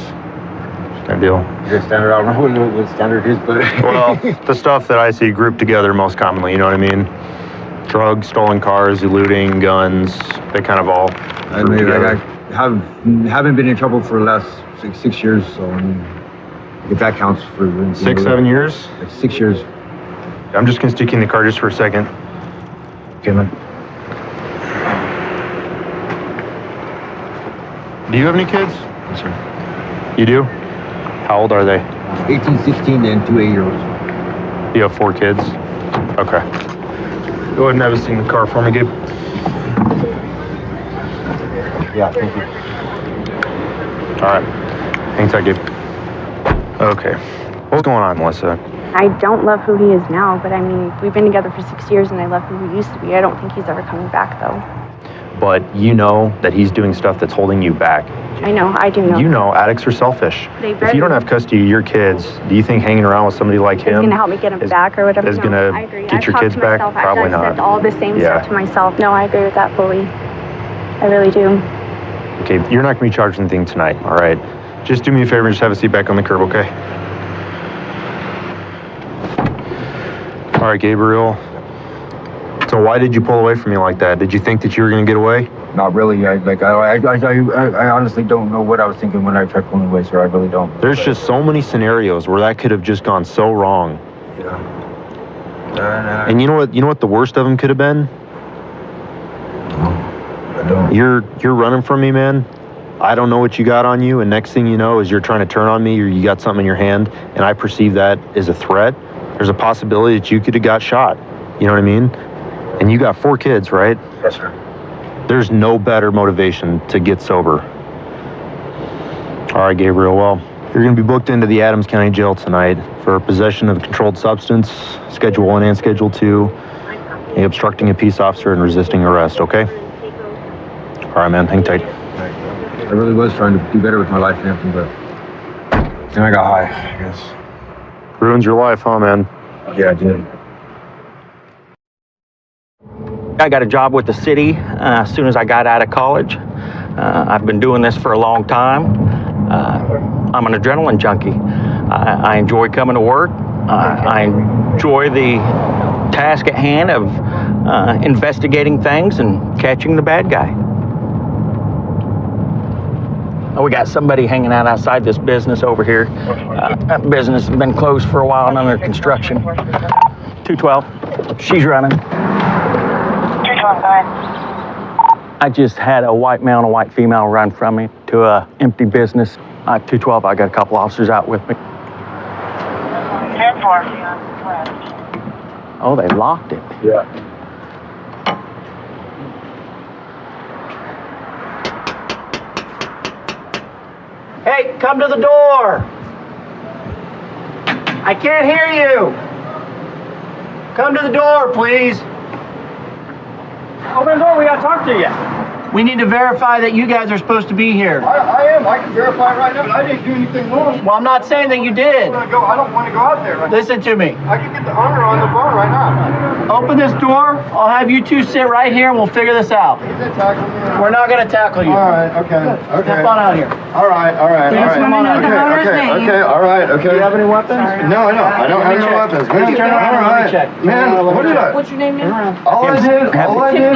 Kind of deal. Yeah, standard. I don't know what standard is, but well, the stuff that I see grouped together most commonly. You know what I mean? Drugs, stolen cars, eluding, guns. They kind of all. I mean, I haven't been in trouble for the last 6 years, so I mean, if that counts for 6, 7 years. Like 6 years. I'm just gonna stick you in the car just for a second. Okay, man. Do you have any kids? Yes, sir. You do? How old are they? 18, 16, and 2 8-year-olds. You have 4 kids? Okay. Go ahead and have a seat in the car for me, Gabe. Yeah, thank you. All right. Hang tight, Gabe. Okay. What's going on, Melissa? I don't love who he is now, but I mean, we've been together for 6 years, and I love who he used to be. I don't think he's ever coming back, though. But you know that he's doing stuff that's holding you back. I know, I do know. You know addicts are selfish. If you don't have custody of your kids, do you think hanging around with somebody like him is going to help me get him back or whatever? is going to get your kids back? Probably not. I've said all the same stuff to myself. No, I agree with that fully. I really do. Okay, you're not going to be charged anything tonight, all right? Just do me a favor and just have a seat back on the curb, okay? All right, Gabriel. So why did you pull away from me like that? Did you think that you were going to get away? Not really. I honestly don't know what I was thinking when I tried pulling away, sir. I really don't. There's just so many scenarios where that could have just gone so wrong. Yeah. And you know what the worst of them could have been? I don't. You're running from me, man. I don't know what you got on you, and next thing you know is you're trying to turn on me, or you got something in your hand, and I perceive that as a threat. There's a possibility that you could have got shot. You know what I mean? And you got 4 kids, right? Yes, sir. There's no better motivation to get sober. All right, Gabriel. Well, you're going to be booked into the Adams County Jail tonight for possession of a controlled substance, Schedule 1 and Schedule 2, obstructing a peace officer and resisting arrest, okay? All right, man. Hang tight. I really was trying to do better with my life and everything, but then I got high, I guess. Ruins your life, huh, man? Yeah, I did. I got a job with the city as soon as I got out of college. I've been doing this for a long time. I'm an adrenaline junkie. I enjoy coming to work. I enjoy the task at hand of investigating things and catching the bad guy. Oh, we got somebody hanging out outside this business over here. That business has been closed for a while and under construction. 212. She's running. 212, I just had a white male and a white female run from me to a empty business. 212, I got a couple officers out with me. 10-4. Oh, they locked it. Yeah. Hey, come to the door. I can't hear you. Come to the door, please. Open the door, we gotta talk to you. We need to verify that you guys are supposed to be here. I am. I can verify right now, but I didn't do anything wrong. Well, I'm not saying that you did. I don't want to go out there right now. Listen to me. I can get the owner on the phone right now. Open this door. I'll have you two sit right here and we'll figure this out. He's gonna tackle me. We're not gonna tackle you. All right, okay. Step on out here. All right. Please come on out here. Okay, all right. Do you have any weapons? No, I don't have no weapons. Man, Turn around and let me check. Man, what did I? What's your name, man? All I did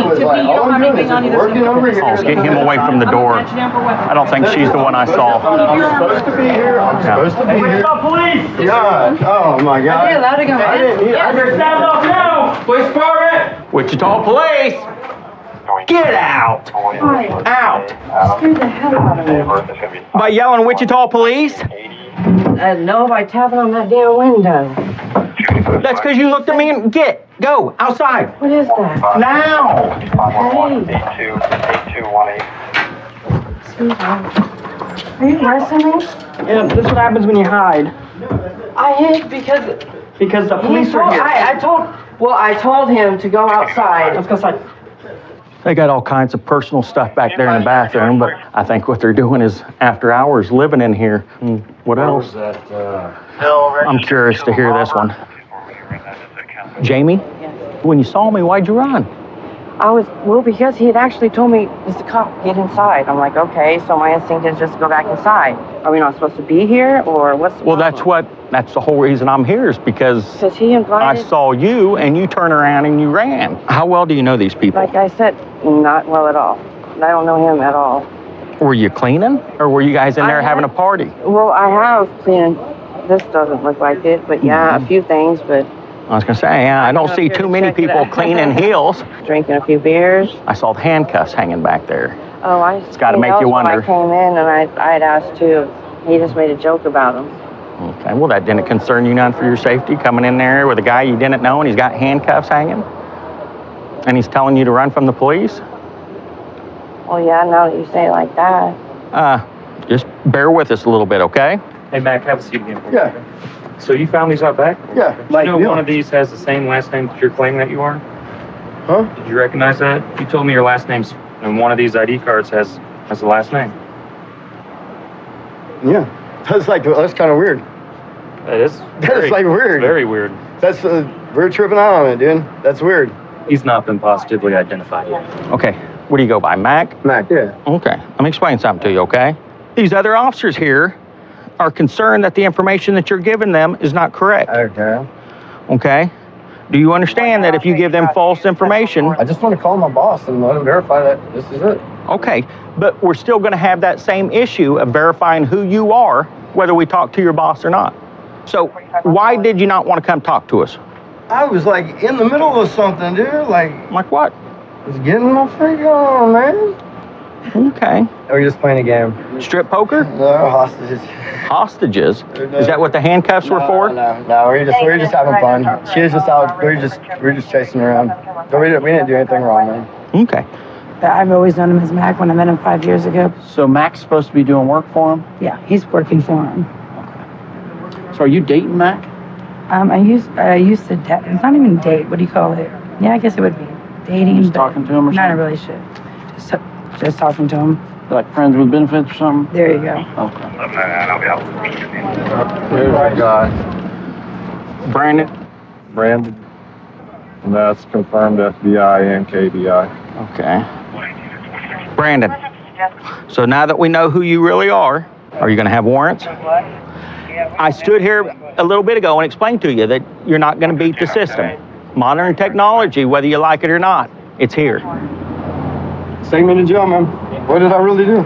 was Tiffany, you don't have anything on you that's working over here. Oh, get him away from the door. I don't think she's the one I saw. I'm supposed to be here. I'm supposed to be here. Police! God, oh my God. Are they allowed to go in? Stand up now! Police department! Wichita Police! Get out! Out! Scared the hell out of me. By yelling Wichita Police? No, by tapping on that damn window. That's because you looked at me and go, outside. What is that? Now! Excuse me. Are you arresting me? Yeah, this is what happens when you hide. I hid because the police are here. I told him to go outside. Let's go outside. They got all kinds of personal stuff back there in the bathroom, but I think what they're doing is after hours living in here. What else? I'm curious to hear this one. Jamie, when you saw me, why'd you run? Because he had actually told me, "Is the cop, get inside." I'm like, okay, so my instinct is just to go back inside. Are we not supposed to be here, or what's the problem? That's the whole reason I'm here is because he invited? I saw you and you turned around and you ran. How well do you know these people? Like I said, not well at all. I don't know him at all. Were you cleaning or were you guys in there having a party? Well, I have cleaned. This doesn't look like it, but yeah, a few things, but... I was going to say, I don't see too many people cleaning heels. Drinking a few beers. I saw the handcuffs hanging back there. Oh, It's got to make you wonder. When I came in and I had asked too. He just made a joke about him. Okay, well, that didn't concern you none for your safety, coming in there with a guy you didn't know and he's got handcuffs hanging? And he's telling you to run from the police? Well, yeah, now that you say it like that. Just bear with us a little bit, okay? Hey, Mac, have a seat again. Yeah. So you found these out back? Yeah. Did you know one of these has the same last name that you're claiming that you are? Huh? Did you recognize that? You told me your last name's, and one of these ID cards has the last name. Yeah. That's kind of weird. That is. That's weird. Very weird. We're tripping out on it, dude. That's weird. He's not been positively identified yet. Okay, what do you go by, Mac? Mac, yeah. Okay, let me explain something to you, okay? These other officers here are concerned that the information that you're giving them is not correct. Okay. Okay? Do you understand that if you give them false information... I just want to call my boss and let him verify that this is it. Okay, but we're still going to have that same issue of verifying who you are, whether we talk to your boss or not. So why did you not want to come talk to us? I was in the middle of something, dude. Like what? I was getting my freak on, man. Okay. Or just playing a game. Strip poker? No, hostages. Hostages? Is that what the handcuffs were for? No, we were just having fun. She was just out. We were just chasing around. But we didn't do anything wrong, man. Okay. I've always known him as Mac when I met him 5 years ago. So Mac's supposed to be doing work for him? Yeah, he's working for him. So are you dating Mac? I used to date. It's not even date. What do you call it? Yeah, I guess it would be dating. Just talking to him or not something? a relationship. Just talking to him. Like friends with benefits or something? There you go. Okay. Here's our guy. Brandon? And that's confirmed FBI and KDI. Okay. Brandon, so now that we know who you really are you going to have warrants? I stood here a little bit ago and explained to you that you're not going to beat the system. Modern technology, whether you like it or not, it's here. Take me to jail, man. What did I really do?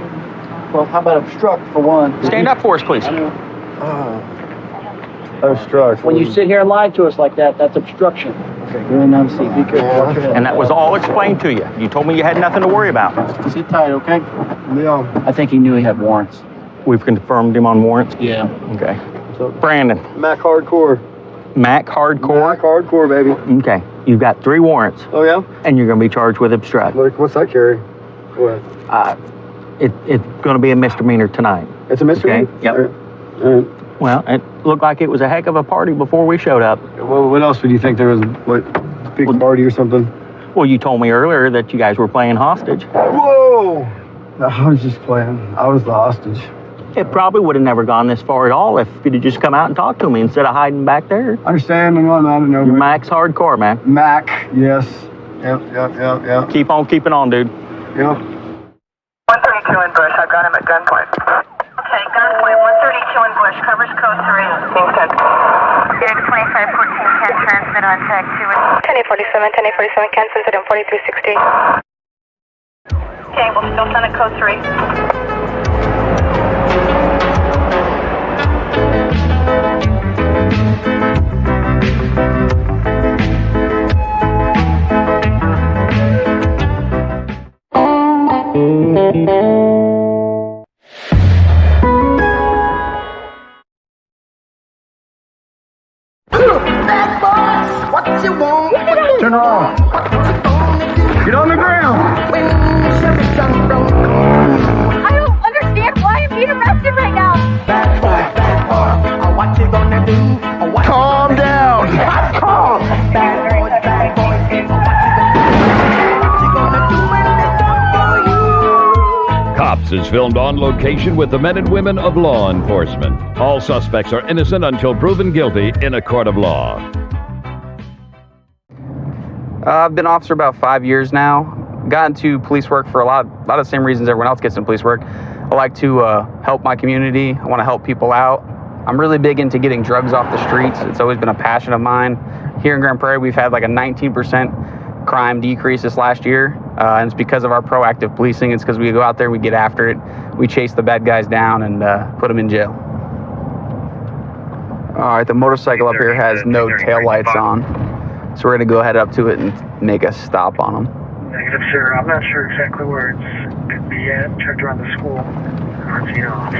Well, how about obstruct for one? Stand up for us, please. Obstruct. When you sit here and lie to us like that, that's obstruction. Okay, go in and see. Be careful. Watch your head. And that was all explained to you. You told me you had nothing to worry about. Sit tight, okay? Yeah. I think he knew he had warrants. We've confirmed him on warrants? Yeah. Okay. So, Brandon. Mac Hardcore. Mac Hardcore? Mac Hardcore, baby. Okay. You've got 3 warrants. Oh, yeah? And you're going to be charged with obstruct. Look, what's that carry? What? It's going to be a misdemeanor tonight. It's a misdemeanor? Okay? Yep. All right. Well, it looked like it was a heck of a party before we showed up. Well, what else would you think there was? What, big party or something? Well, you told me earlier that you guys were playing hostage. Whoa! No, I was just playing. I was the hostage. It probably would have never gone this far at all if you'd have just come out and talked to me instead of hiding back there. I understand. I'm not know. You're Mac's Hardcore, man. Mac, yes. Yep. Keep on keeping on, dude. Yep. 132 in Bush. I've got him at gunpoint. Okay, gunpoint. 132 in Bush. Covers code 3. Kingston. Data 2514 can transmit on tag 2. 1047 can send it in 4360. Okay, we'll still send it code 3. Bad boys, what you want? Turn around. Get on the ground. I don't understand why I'm being arrested right now. Bad boy, what you gonna do? Calm down. Calm. Bad boys, what you gonna do when it's done for you? Cops is filmed on location with the men and women of law enforcement. All suspects are innocent until proven guilty in a court of law. I've been officer about 5 years now. Got into police work for a lot of the same reasons everyone else gets into police work. I like to help my community. I want to help people out. I'm really big into getting drugs off the streets. It's always been a passion of mine. Here in Grand Prairie, we've had like a 19% crime decrease this last year. And it's because of our proactive policing. It's because we go out there, we get after it. We chase the bad guys down and put them in jail. All right, the motorcycle up here has no tail lights on. So we're going to go ahead up to it and make a stop on them. Negative, sir. I'm not sure exactly where it could be at. Checked around the school. RT off.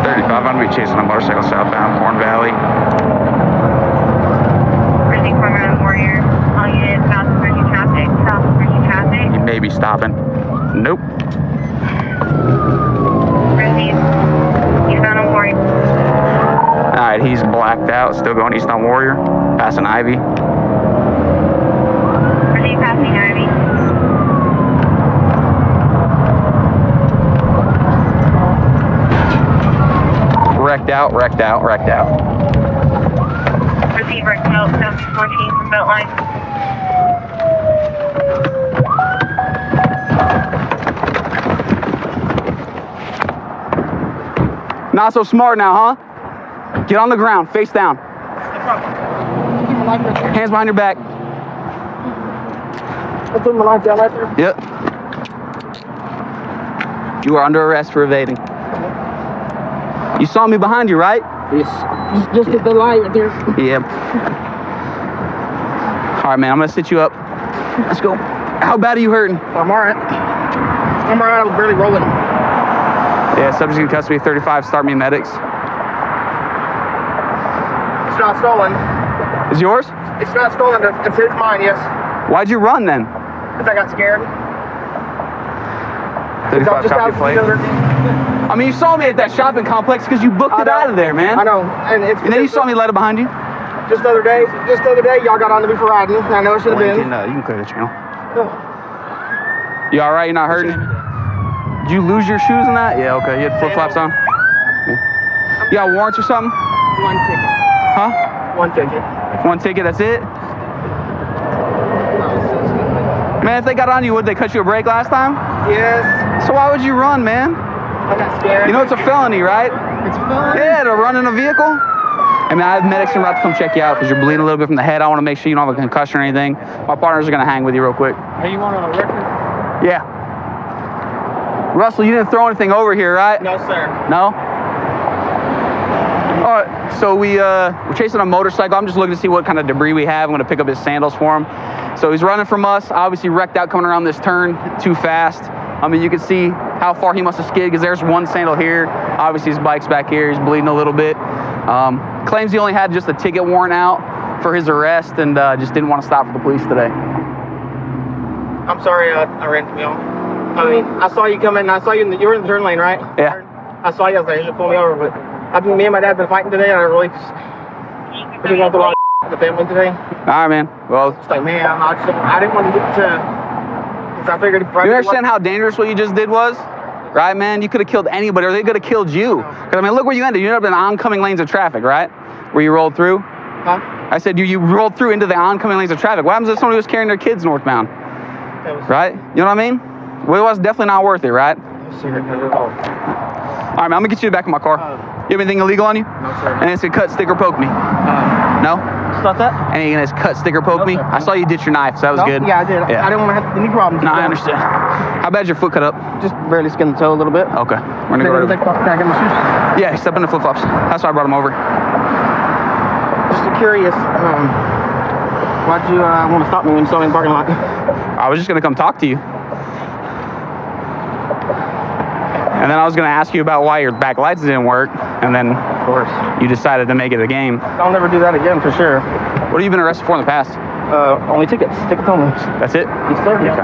35, I'm going to be chasing a motorcycle southbound Corn Valley. Proceed from around Warrior. All units south of Virgin traffic. South of Virgin traffic. He may be stopping. Nope. Proceed. Eastbound on Warrior. Alright, he's blacked out. Still going east on Warrior. Passing Ivy. Proceed passing Ivy. Wrecked out. Proceed right south, southeast 14 from Beltline. Not so smart now, huh? Get on the ground, face down. Hands behind your back. I put my life down right there. Yep. You are under arrest for evading. You saw me behind you, right? Yes. Just at the light right there. Yep. All right, man, I'm gonna sit you up. Let's go. How bad are you hurting? I'm all right. I was barely rolling. Yeah, subject in custody, 35, start me medics. It's not stolen. Is yours? It's not stolen. It's mine, yes. Why'd you run then? Because I got scared. 35 copy plate. I mean, you saw me at that shopping complex because you booked it out of there, man. I know. And then you saw me let it behind you? Just the other day, y'all got on to me for riding. I know it should have been. You can clear the channel. You all right? You're not hurting? Did you lose your shoes in that? Yeah, okay. You had flip-flops on? Yeah. You got warrants or something? One ticket. Huh? One ticket. One ticket, that's it? Man, if they got on you, would they cut you a break last time? Yes. So why would you run, man? I got scared. You know it's a felony, right? It's a felony? Yeah, to run in a vehicle. I mean, I have medics en route to come check you out because you're bleeding a little bit from the head. I want to make sure you don't have a concussion or anything. My partners are going to hang with you real quick. Hey, you want on a record? Yeah. Russell, you didn't throw anything over here, right? No, sir. No? All right, so we're chasing a motorcycle. I'm just looking to see what kind of debris we have. I'm gonna pick up his sandals for him. So he's running from us, obviously wrecked out coming around this turn too fast. I mean, you can see how far he must have skidded because there's one sandal here. Obviously his bike's back here, he's bleeding a little bit. Claims he only had just a ticket warrant out for his arrest and just didn't want to stop for the police today. I'm sorry, I ran from y'all. I mean, I saw you coming. I saw you you were in the turn lane, right? Yeah. I saw you. I was like, you should pull me over, but me and my dad have been fighting today, and I really just been going through a lot of the family today. All right, man. Well, it's like, man, I didn't want to get to. Because I figured. You understand how dangerous what you just did was? Right, man? You could have killed anybody, or they could have killed you. Because, I mean, look where you ended. You ended up in the oncoming lanes of traffic, right? Where you rolled through. Huh? I said you rolled through into the oncoming lanes of traffic. What happens if somebody was carrying their kids northbound? Right? You know what I mean? Well, it was definitely not worth it, right? All right, man, I'm going to get you back in my car. You have anything illegal on you? No, sir. And it's a cut, stick, or poke me? No? Stop that? And you're going to cut, stick, or poke me? I saw you ditch your knife, so that was good. Yeah, I did. Yeah. I didn't want to have any problems. No, I understand. How bad's your foot cut up? Just barely skinned the toe a little bit. Okay. We're going to go right over. Can I get my shoes? Yeah, step in the flip-flops. That's why I brought them over. Just curious, why'd you want to stop me when you saw me in the parking lot? I was just going to come talk to you. And then I was going to ask you about why your back lights didn't work, and then, of course, you decided to make it a game. I'll never do that again, for sure. What have you been arrested for in the past? Only tickets. Tickets only. That's it? Yes, sir. Okay. Go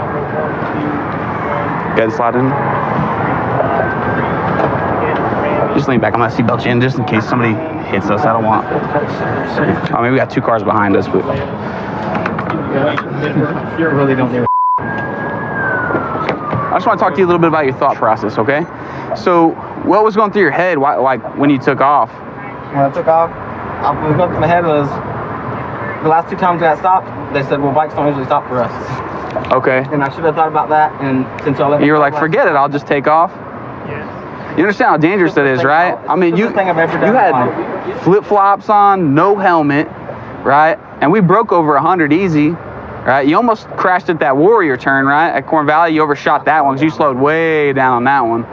ahead and slide in. Just lean back on that seatbelt chin, just in case somebody hits us. I don't want. I mean, we got two cars behind us, but. You really don't do. I just want to talk to you a little bit about your thought process, okay? So, what was going through your head, like when you took off? When I took off, what was going through my head was the last two times I got stopped. They said, "Well, bikes don't usually stop for us." Okay. And I should have thought about that. And since y'all let me, you were like, "Forget it, I'll just take off." You understand how dangerous that is, right? I mean, you had flip-flops on, no helmet, right? And we broke over 100 easy, right? You almost crashed at that Warrior turn, right? At Corn Valley, you overshot that one because you slowed way down on that one.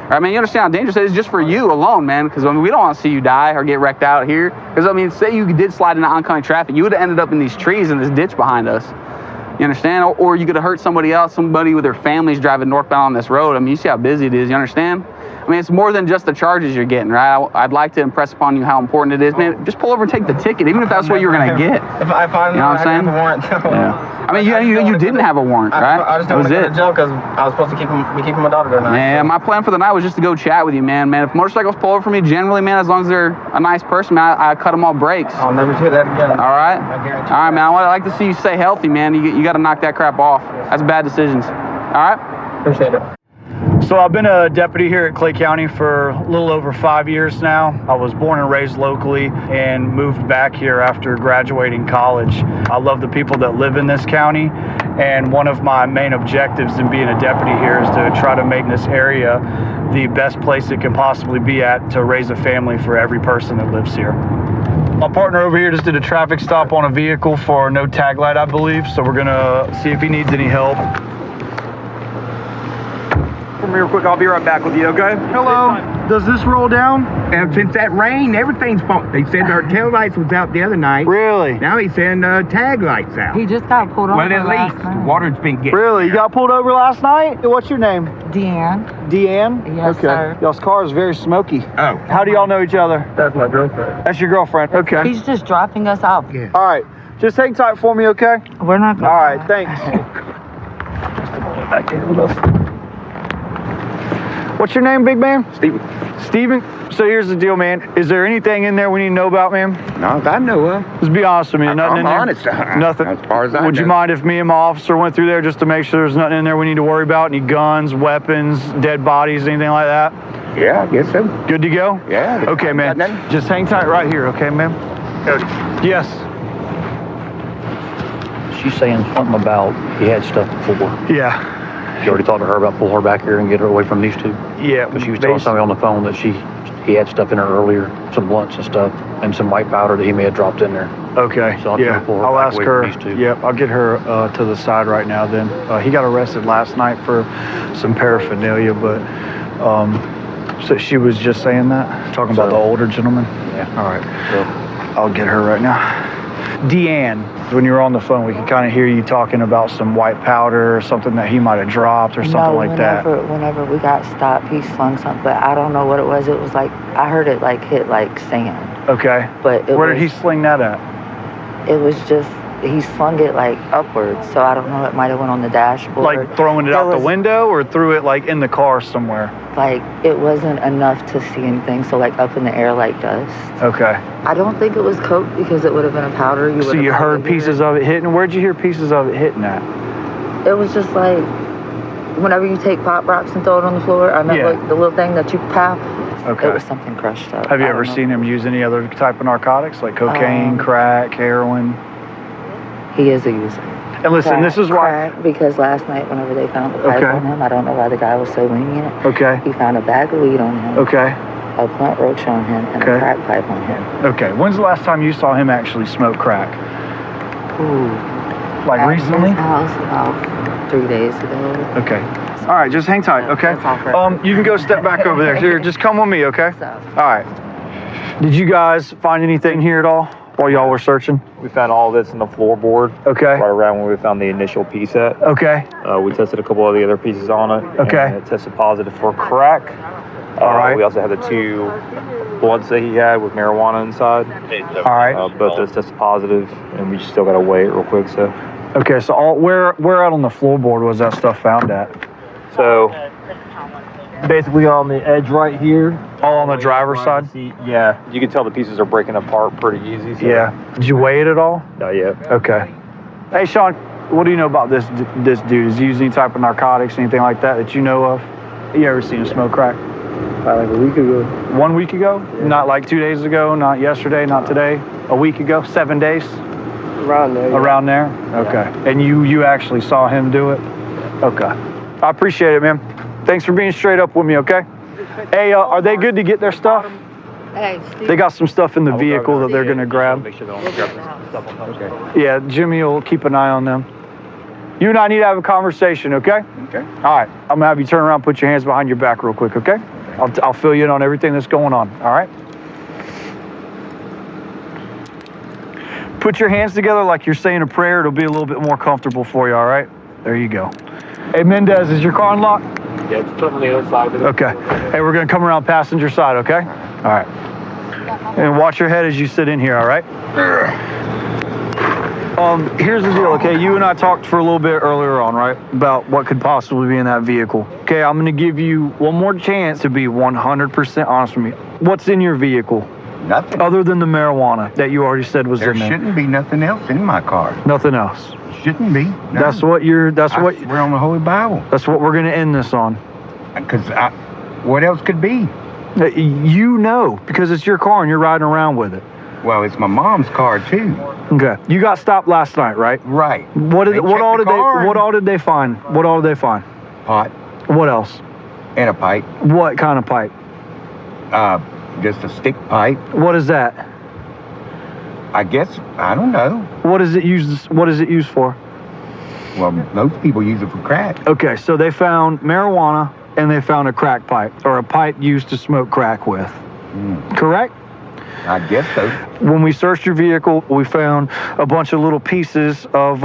Right? I mean, you understand how dangerous it is just for you alone, man, because I mean, we don't want to see you die or get wrecked out here. Because, I mean, say you did slide into oncoming traffic, you would have ended up in these trees in this ditch behind us. You understand? Or you could have hurt somebody else, somebody with their families driving northbound on this road. I mean, you see how busy it is. You understand? I mean, it's more than just the charges you're getting, right? I'd like to impress upon you how important it is. Man, just pull over and take the ticket, even if that's what you're going to get. If I find you know what I'm saying? I have a warrant. Yeah. I mean, you didn't have a warrant, right? I just don't want to go to jail because I was supposed to be keeping my daughter tonight. Yeah, my plan for the night was just to go chat with you, man. Man, if motorcycles pull over for me, generally, man, as long as they're a nice person, man, I cut them all brakes. I'll never do that again. All right? I guarantee. All right, man. I'd like to see you stay healthy, man. You got to knock that crap off. That's bad decisions. All right? Appreciate it. So I've been a deputy here at Clay County for a little over 5 years now. I was born and raised locally and moved back here after graduating college. I love the people that live in this county, and one of my main objectives in being a deputy here is to try to make this area the best place it can possibly be at to raise a family for every person that lives here. My partner over here just did a traffic stop on a vehicle for no tag light, I believe, so we're gonna see if he needs any help. Come here real quick, I'll be right back with you, okay? Hello. Does this roll down? And since that rain, everything's fault. They said our tail lights was out the other night. Really? Now he's saying tag lights out. He just got pulled over. Well, at least water's been getting. Really? You got pulled over last night? What's your name? Deanne. Deanne? Yes, okay. sir. Y'all's car is very smoky. Oh. How do y'all know each other? That's my girlfriend. That's your girlfriend? Okay. He's just dropping us off. Yeah. All right. Just hang tight for me, okay? We're not going. All right, thanks. What's your name, big man? Steven. Steven? So here's the deal, man. Is there anything in there we need to know about, man? No, I know. Just be honest with me. Nothing in there? I'm honest. Nothing. As far as I Would know. you mind if me and my officer went through there just to make sure there's nothing in there we need to worry about? Any guns, weapons, dead bodies, anything like that? Yeah, I guess so. Good to go? Yeah. Okay, man. Just hang tight right here, okay, man? Coach. Yes. She's saying something about he had stuff before. Yeah. You already talked to her about pull her back here and get her away from these two? Yeah. Because she was telling somebody on the phone that he had stuff in her earlier, some blunts and stuff, and some white powder that he may have dropped in there. Okay. So yeah. pull her I'll back ask away her. from these two. Yep. I'll get her to the side right now then. He got arrested last night for some paraphernalia, but So she was just saying that? Talking about the older gentleman? Yeah. All right. I'll get her right now. Deanne, when you were on the phone, we could kind of hear you talking about some white powder or something that he might have dropped or something like that. Whenever we got stopped, he slung something, but I don't know what it was. It was like, I heard it like hit like sand. Okay. But where did he sling that at? It was just, he slung it like upwards, so I don't know, it might have went on the dashboard. Like throwing it out the window, or threw it like in the car somewhere? Like, it wasn't enough to see anything, so like up in the air like dust. Okay. I don't think it was coke because it would have been a powder. So you heard pieces of it hitting? Where'd you hear pieces of it hitting at? It was just like, whenever you take Pop Rocks and throw it on the floor, I meant like the little thing that you pop. Okay. It was something crushed up. Have you ever seen him use any other type of narcotics, like cocaine, crack, heroin? He is a user. And listen, this is why. Because last night, whenever they found the pipe on him, I don't know why the guy was so lenient. Okay. He found a bag of weed on him. Okay. A blunt roach on him, and a crack pipe on him. Okay. When's the last time you saw him actually smoke crack? Ooh. Like recently? His house about 3 days ago. Okay. All right, just hang tight, okay? You can go step back over there. Here, just come with me, okay? All right. Did you guys find anything here at all while y'all were searching? We found all this in the floorboard. Okay. Right around where we found the initial piece at. Okay. We tested a couple of the other pieces on it. Okay. And it tested positive for crack. All right. We also had the 2 blunts that he had with marijuana inside. All right. Both those tested positive, and we still got to wait real quick. So. Okay. So where out on the floorboard was that stuff found at? So basically on the edge right here. All on the driver's side? Yeah. You can tell the pieces are breaking apart pretty easy. So. Yeah. Did you weigh it at all? Not yet. Okay. Hey, Sean, what do you know about this dude? Is he using any type of narcotics, anything like that you know of? You ever seen him smoke crack? Like a week ago. 1 week ago? Yeah. Not like 2 days ago, not yesterday, not today? A week ago? 7 days? Around there. Around there? Okay. And you actually saw him do it? Okay. I appreciate it, man. Thanks for being straight up with me, okay? Hey, are they good to get their stuff? Hey, they got some stuff in the vehicle that they're going to grab. Make sure they don't grab stuff on top. Okay. Yeah, Jimmy will keep an eye on them. You and I need to have a conversation, okay? Okay. All right. I'm going to have you turn around, put your hands behind your back real quick, okay? I'll fill you in on everything that's going on, all right? Put your hands together like you're saying a prayer. It'll be a little bit more comfortable for you, all right? There you go. Hey, Mendez, is your car unlocked? Yeah, it's on the other side. Okay. Hey, we're going to come around passenger side, okay? All right. And watch your head as you sit in here, all right? Here's the deal, okay? You and I talked for a little bit earlier on, right? About what could possibly be in that vehicle. Okay, I'm going to give you one more chance to be 100% honest with me. What's in your vehicle? Nothing. Other than the marijuana that you already said was in there. There shouldn't be nothing else in my car. Nothing else. Shouldn't be. No. That's what we're on the Holy Bible. That's what we're going to end this on. Because what else could be? You know, because it's your car and you're riding around with it. Well, it's my mom's car too. Okay. You got stopped last night, right? Right. What all did they find? What all did they find? Pot. What else? And a pipe. What kind of pipe? Just a stick pipe. What is that? I guess I don't know. What is it used for? Well, most people use it for crack. Okay, so they found marijuana and they found a crack pipe, or a pipe used to smoke crack with. Correct? I guess so. When we searched your vehicle, we found a bunch of little pieces of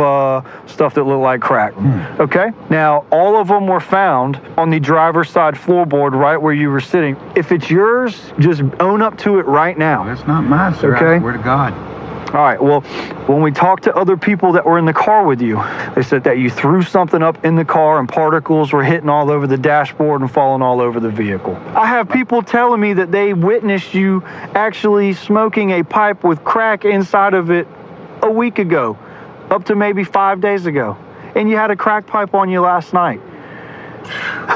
stuff that looked like crack. Okay? Now, all of them were found on the driver's side floorboard right where you were sitting. If it's yours, just own up to it right now. Well, it's not mine, sir. Okay? I swear to God. All right, well, when we talked to other people that were in the car with you, they said that you threw something up in the car and particles were hitting all over the dashboard and falling all over the vehicle. I have people telling me that they witnessed you actually smoking a pipe with crack inside of it a week ago, up to maybe 5 days ago, and you had a crack pipe on you last night.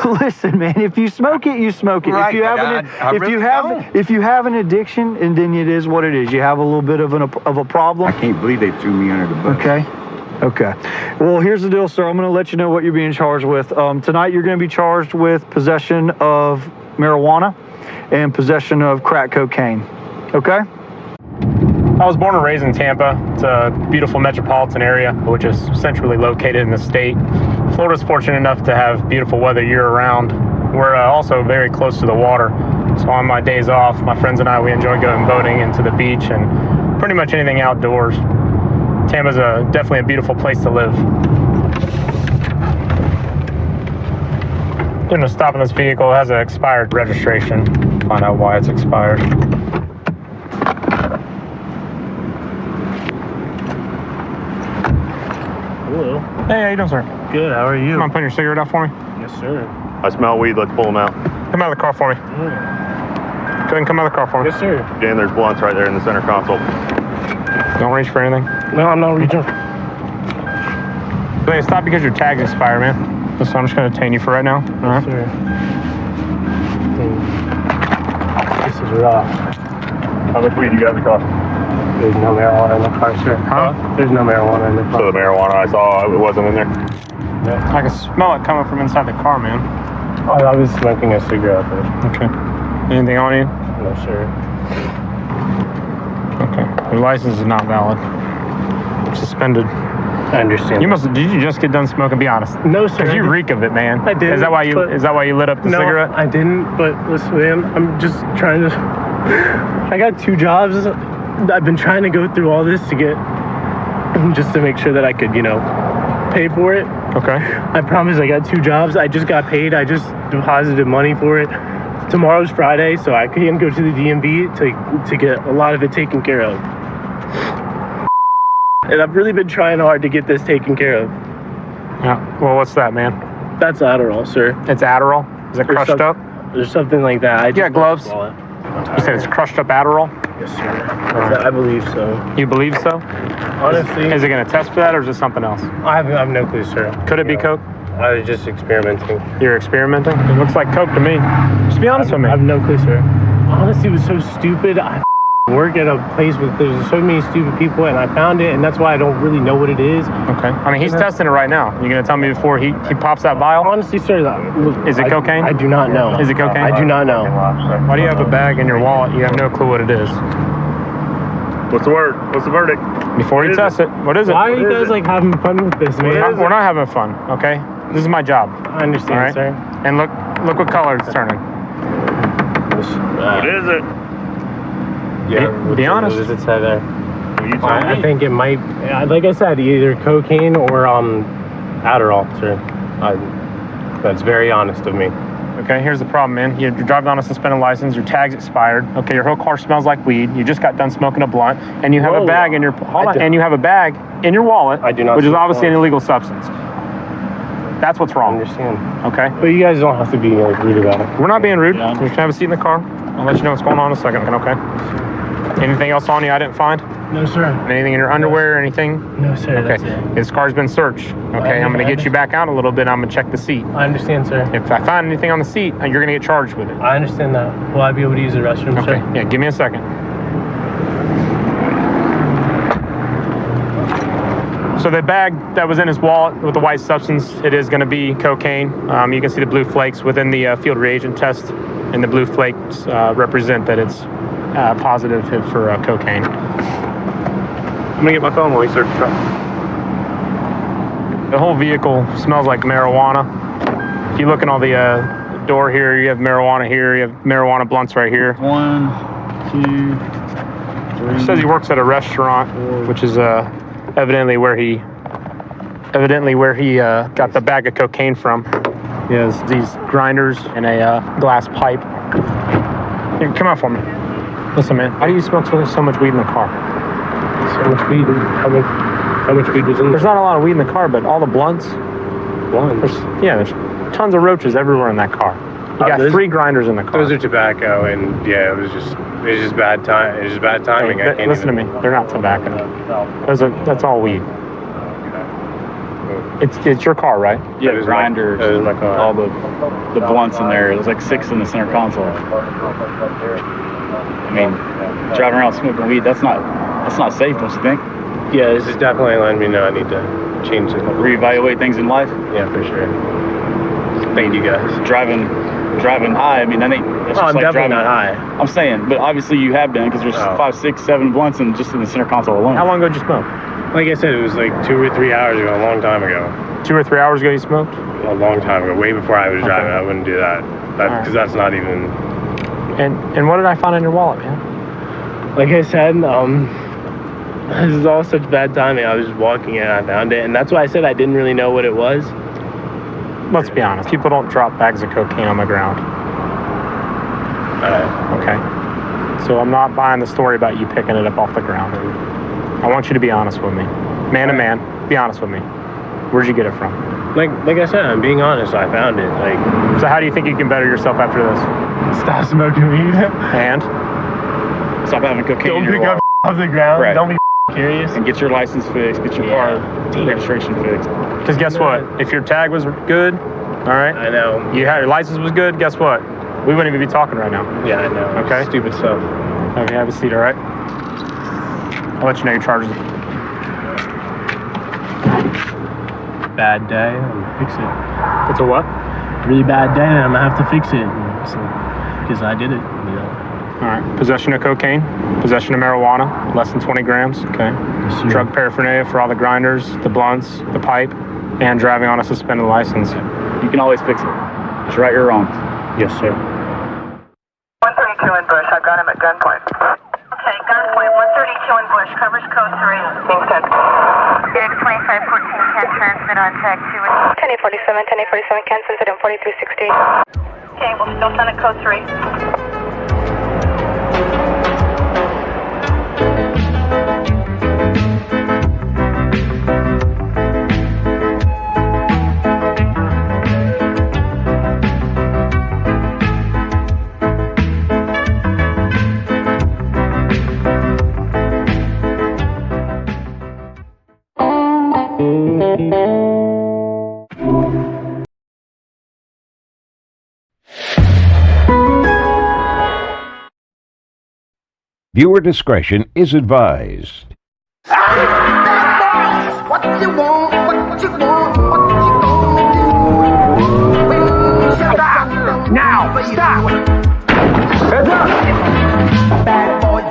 Listen, man, if you smoke it, you smoke it. Right, if you have an addiction, and then it is what it is. You have a little bit of a problem. I can't believe they threw me under the bus. Okay. Well, here's the deal, sir. I'm going to let you know what you're being charged with. Tonight, you're going to be charged with possession of marijuana and possession of crack cocaine. Okay? I was born and raised in Tampa. It's a beautiful metropolitan area, which is centrally located in the state. Florida's fortunate enough to have beautiful weather year-round. We're also very close to the water. So on my days off, my friends and I, we enjoy going boating into the beach and pretty much anything outdoors. Tampa's definitely a beautiful place to live. I'm gonna stop in this vehicle. It has an expired registration. Find out why it's expired. Hello. Hey, how you doing, sir? Good, how are you? Come on, put your cigarette out for me. Yes, sir. I smell weed. Let's pull them out. Come out of the car for me. Yeah. Go ahead and come out of the car for me. Yes, sir. Dan, there's blunts right there in the center console. Don't reach for anything. No, I'm not reaching. Wait, stop because your tag's expired, man. So I'm just gonna detain you for right now. All right. Sir. This is rough. How much weed you got in the car? There's no marijuana in the car, sir. Huh? There's no marijuana in the car. So the marijuana I saw, it wasn't in there? Yeah. I can smell it coming from inside the car, man. I was smoking a cigarette, but... Okay. Anything on you? No, sir. Okay. Your license is not valid. Suspended. I understand. Did you just get done smoking? Be honest. No, sir. Because you reek of it, man. I did. Is that why you lit up the cigarette? I didn't, but listen, man, I'm just trying to... I got 2 jobs. I've been trying to go through all this to get... just to make sure that I could, pay for it. Okay. I promise I got 2 jobs. I just got paid. I just deposited money for it. Tomorrow's Friday, so I can go to the DMV to get a lot of it taken care of. And I've really been trying hard to get this taken care of. Yeah. Well, what's that, man? That's Adderall, sir. It's Adderall? Is it crushed up? There's something like that. You got gloves? You said it's crushed up Adderall? Yes, sir. I believe so. You believe so? Honestly. Is it going to test for that, or is it something else? I have no clue, sir. Could it be Coke? I was just experimenting. You're experimenting? It looks like Coke to me. Just be honest with me. I have no clue, sir. Honestly, it was so stupid. I work at a place with there's so many stupid people, and I found it, and that's why I don't really know what it is. Okay. I mean, he's testing it right now. You're going to tell me before he pops that vial? Honestly, sir, is it cocaine? I do not know. Is it cocaine? I do not know. Why do you have a bag in your wallet? You have no clue what it is. What's the word? What's the verdict? Before you test it, what is it? Why are you guys having fun with this, man? We're not having fun, okay? This is my job. I understand, right? sir. And look what color it's turning. What is it? Yeah, be honest. What does it say there? I think it might, like I said, either cocaine or Adderall, sir. That's very honest of me. Okay, here's the problem, man. You're driving on a suspended license. Your tag's expired. Okay, your whole car smells like weed. You just got done smoking a blunt, and you have a bag in your and you have a bag in your wallet, I do not, which is obviously an illegal substance. That's what's wrong. I understand. Okay. But you guys don't have to be rude about it. We're not being rude. You're just gonna have a seat in the car. I'll let you know what's going on in a second. Okay. Anything else on you I didn't find? No, sir. Anything in your underwear or anything? No, sir. Okay. That's it. This car's been searched. Okay. I'm gonna get you back out a little bit. I'm gonna check the seat. I understand, sir. If I find anything on the seat, you're gonna get charged with it. I understand that. Will I be able to use the restroom, Okay. sir? Yeah. Give me a second. So the bag that was in his wallet with the white substance, it is going to be cocaine. You can see the blue flakes within the field reagent test, and the blue flakes represent that it's positive for cocaine. I'm going to get my phone while we search the truck. The whole vehicle smells like marijuana. If you look in all the door here, you have marijuana here, you have marijuana blunts right here. 1, 2, 3. It says he works at a restaurant, which is evidently where he got the bag of cocaine from. He has these grinders and a glass pipe. Here, come out for me. Listen, man, how do you smoke so much weed in the car? So much weed. How much weed was in There's not a lot of weed in the car, but all the blunts. Blunts? There's tons of roaches everywhere in that car. You got 3 grinders in the car. Those are tobacco, and yeah, it was just bad time. It was just bad timing. Hey, listen to me. They're not tobacco. That's all weed. It's your car, right? Yeah, the grinders. That was my car. All the blunts in there. There's like 6 in the center console. I mean, driving around smoking weed, that's not safe, don't you think? Yeah, this is definitely letting me know I need to change it. Reevaluate things in life? Yeah, for sure. Thank you guys. Driving high, I mean, that's just I'm like definitely driving. not high. I'm saying, but obviously you have been, because there's 5, 6, 7 blunts in just in the center console alone. How long ago did you smoke? Like I said, it was like 2 or 3 hours ago, a long time ago. 2 or 3 hours ago you smoked? A long time ago, way before I was driving. I wouldn't do that. because that's not even. And what did I find in your wallet, man? Like I said, this is all such bad timing. I was just walking and I found it, and that's why I said I didn't really know what it was. Let's be honest. People don't drop bags of cocaine on the ground. Okay. So I'm not buying the story about you picking it up off the ground. I want you to be honest with me. Man to man, be honest with me. Where'd you get it from? Like I said, I'm being honest. I found it. So how do you think you can better yourself after this? Stop smoking weed. And? Stop having cocaine Don't in your pick up wallet. off the ground. Right. Don't be curious. And get your license fixed. Get your car registration fixed. Because guess what? If your tag was good, all right? I know. Your license was good, guess what? We wouldn't even be talking right now. Yeah, I know. Okay? Stupid stuff. Okay, have a seat, all right? I'll let you know your charges. Bad day, I'll fix it. It's a what? Really bad day, and I'm gonna have to fix it. Because I did it, All right. Possession of cocaine, possession of marijuana, less than 20 grams, okay? Yes, Drug paraphernalia for all the grinders, the blunts, the pipe, and driving on a suspended license. You can always fix it. It's right or wrong. Yes, sir. 132 in Bush. I've got him at gunpoint. Okay, gunpoint. 132 in Bush. Covers code 3. Kingston. Unit 2514 can transmit on tag 2. 1047, 1047 can send it in 4360. Okay, we'll still send it code 3. Viewer discretion is advised. What you want, what you want, what you gonna do? Stop! Now, stop! Heads up! Bad boys,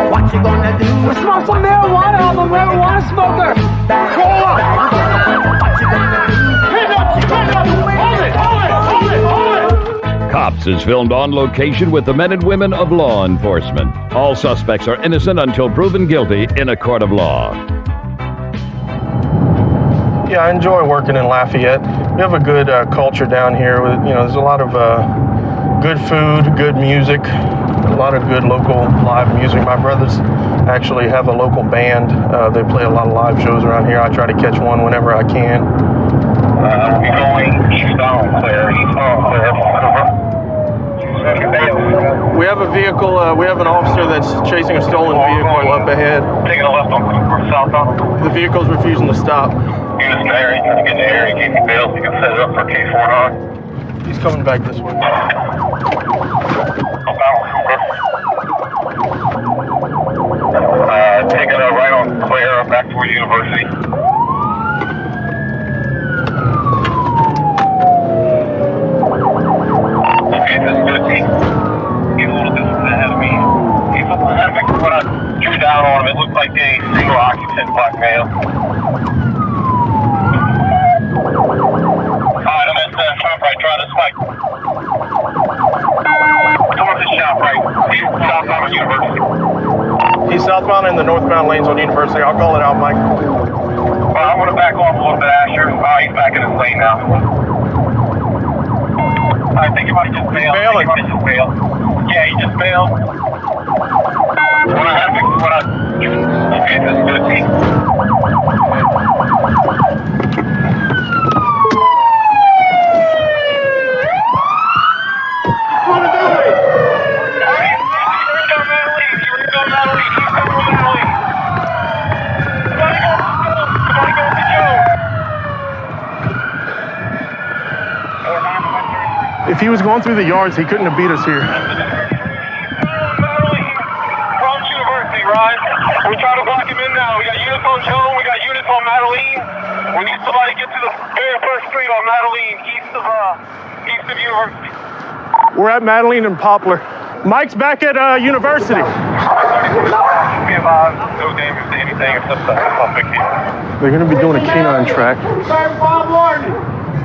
what you gonna do? Smoke some marijuana, I'm a marijuana smoker! Hold up! What you gonna do? Hold it! Cops is filmed on location with the men and women of law enforcement. All suspects are innocent until proven guilty in a court of law. Yeah, I enjoy working in Lafayette. We have a good culture down here. With, there's a lot of good food, good music, a lot of good local live music. My brothers actually have a local band. They play a lot of live shows around here. I try to catch one whenever I can. We'll be going eastbound, clear. We have a vehicle, we have an officer that's chasing a stolen vehicle up ahead. Taking a left on southbound. The vehicle's refusing to stop. Units in the area, trying to get in the area, keep you bailed. You can set it up for K49. He's coming back this way. Taking a right on clear back toward University. Okay, this is good. He's a little distance ahead of me. He's up ahead of me. When I drew down on him, it looked like a single occupant black male. Alright, I'm at ShopRite. Try this way. Towards the ShopRite. He's southbound on University. He's southbound in the northbound lanes on University. I'll call it out, Mike. Well, I'm going to back off a little bit, Asher. He's back in his lane now. I think he might have just bailed. Yeah, he just bailed. Okay, this is good. If he was going through the yards, he couldn't have beat us here. University, Ryan. We try to block him in now. We got units on Joe, we got units on Madeline. We need somebody to get to the very first street on Madeline, east of University. We're at Madeline and Poplar. Mike's back at University. Be advised, no damage to anything except the big deal. They're going to be doing a canine track.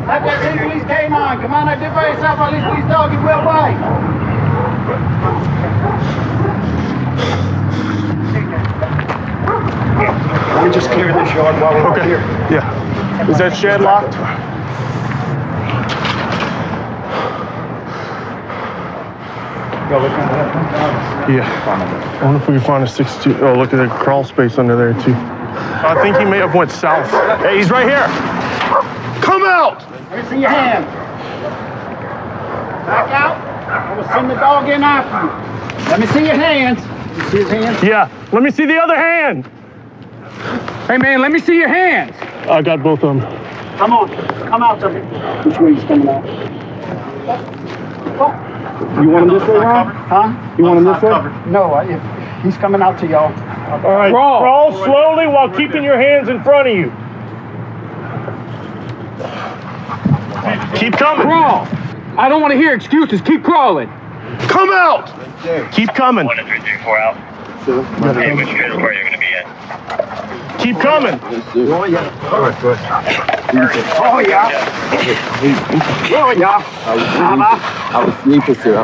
Have that police K9. Come on, I did by yourself. At least police dog, you will bite. Let me just clear this yard while we're here. Yeah. Is that shed locked? Yeah. I wonder if we can find a 62. Oh, look at the crawl space under there too. I think he may have went south. Hey, he's right here. Come out! Let me see your hands. Back out. I will send the dog in after you. Let me see your hands. You see his hands? Yeah. Let me see the other hand. Hey, man, let me see your hands. I got both of them. Come on. Come out to me. Which way he's coming out? You want him this way, Ron? Huh? You want him this way? No, if he's coming out to y'all. All right. Crawl slowly while keeping your hands in front of you. Keep coming. Crawl. I don't want to hear excuses. Keep crawling. Come out. Keep coming. 1 2 3 4 out. Hey, which transport you're going to be in? Keep coming. Oh, yeah. Oh, yeah. Oh, yeah. I was sleeping, sir.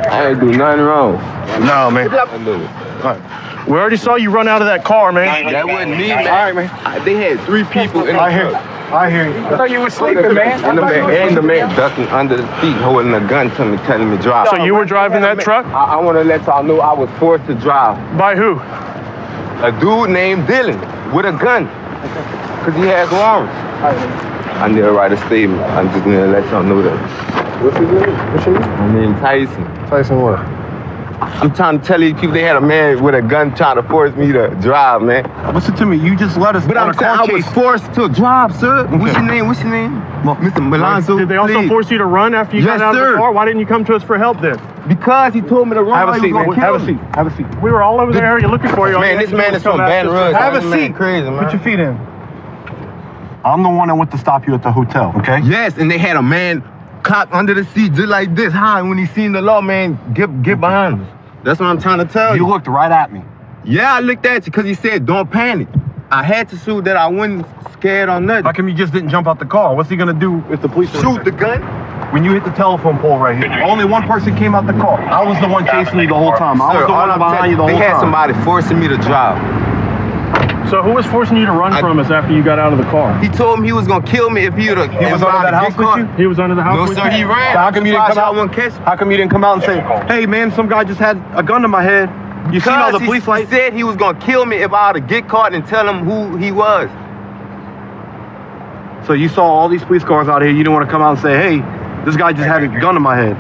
I ain't do nothing wrong. No, man. All right. We already saw you run out of that car, man. That wasn't me, man. All right, man. They had 3 people in the I hear you. I thought you were sleeping, man. And the man ducking under the seat, holding a gun to me, telling me drive. So you were driving that truck? I want to let y'all know I was forced to drive. By who? A dude named Dylan with a gun, because he has warrants. I need to write a statement. I'm just going to let y'all know that. What's your name? My name Tyson. Tyson what? I'm trying to tell these people they had a man with a gun trying to force me to drive, man. Listen to me. You just let us. But I'm saying I was forced to drive, sir. Okay. What's your name? What's your name? Mr. Malonzo. Did they also force you to run after you got out of the car? Why didn't you come to us for help then? Because he told me to run. Have a seat, man. Have a seat. Have a seat. We were all over the area looking for you. Man, this man is from Baton Rouge. Have a seat. Crazy, man. Put your feet in. I'm the one that went to stop you at the hotel, okay? Yes, and they had a man cocked under the seat just like this high. When he seen the law, man, get behind us. That's what I'm trying to tell you. You looked right at me. Yeah, I looked at you because he said, don't panic. I had to shoot that I wasn't scared or nothing. How come you just didn't jump out the car? What's he gonna do if the police shoot the gun? When you hit the telephone pole right here, only one person came out the car. I was the one chasing you the whole time. I was the one behind you the whole time. They had somebody forcing me to drive. So who was forcing you to run from us after you got out of the car? He told me he was gonna kill me if he would have. He was under that house with you? He was under the house with you? No, sir, he ran. So how come you didn't come out? How come you didn't come out and say, hey man, some guy just had a gun to my head? You seen all the police lights? He said he was gonna kill me if I were to get caught and tell him who he was. So you saw all these police cars out here, you didn't want to come out and say, hey, this guy just had a gun to my head.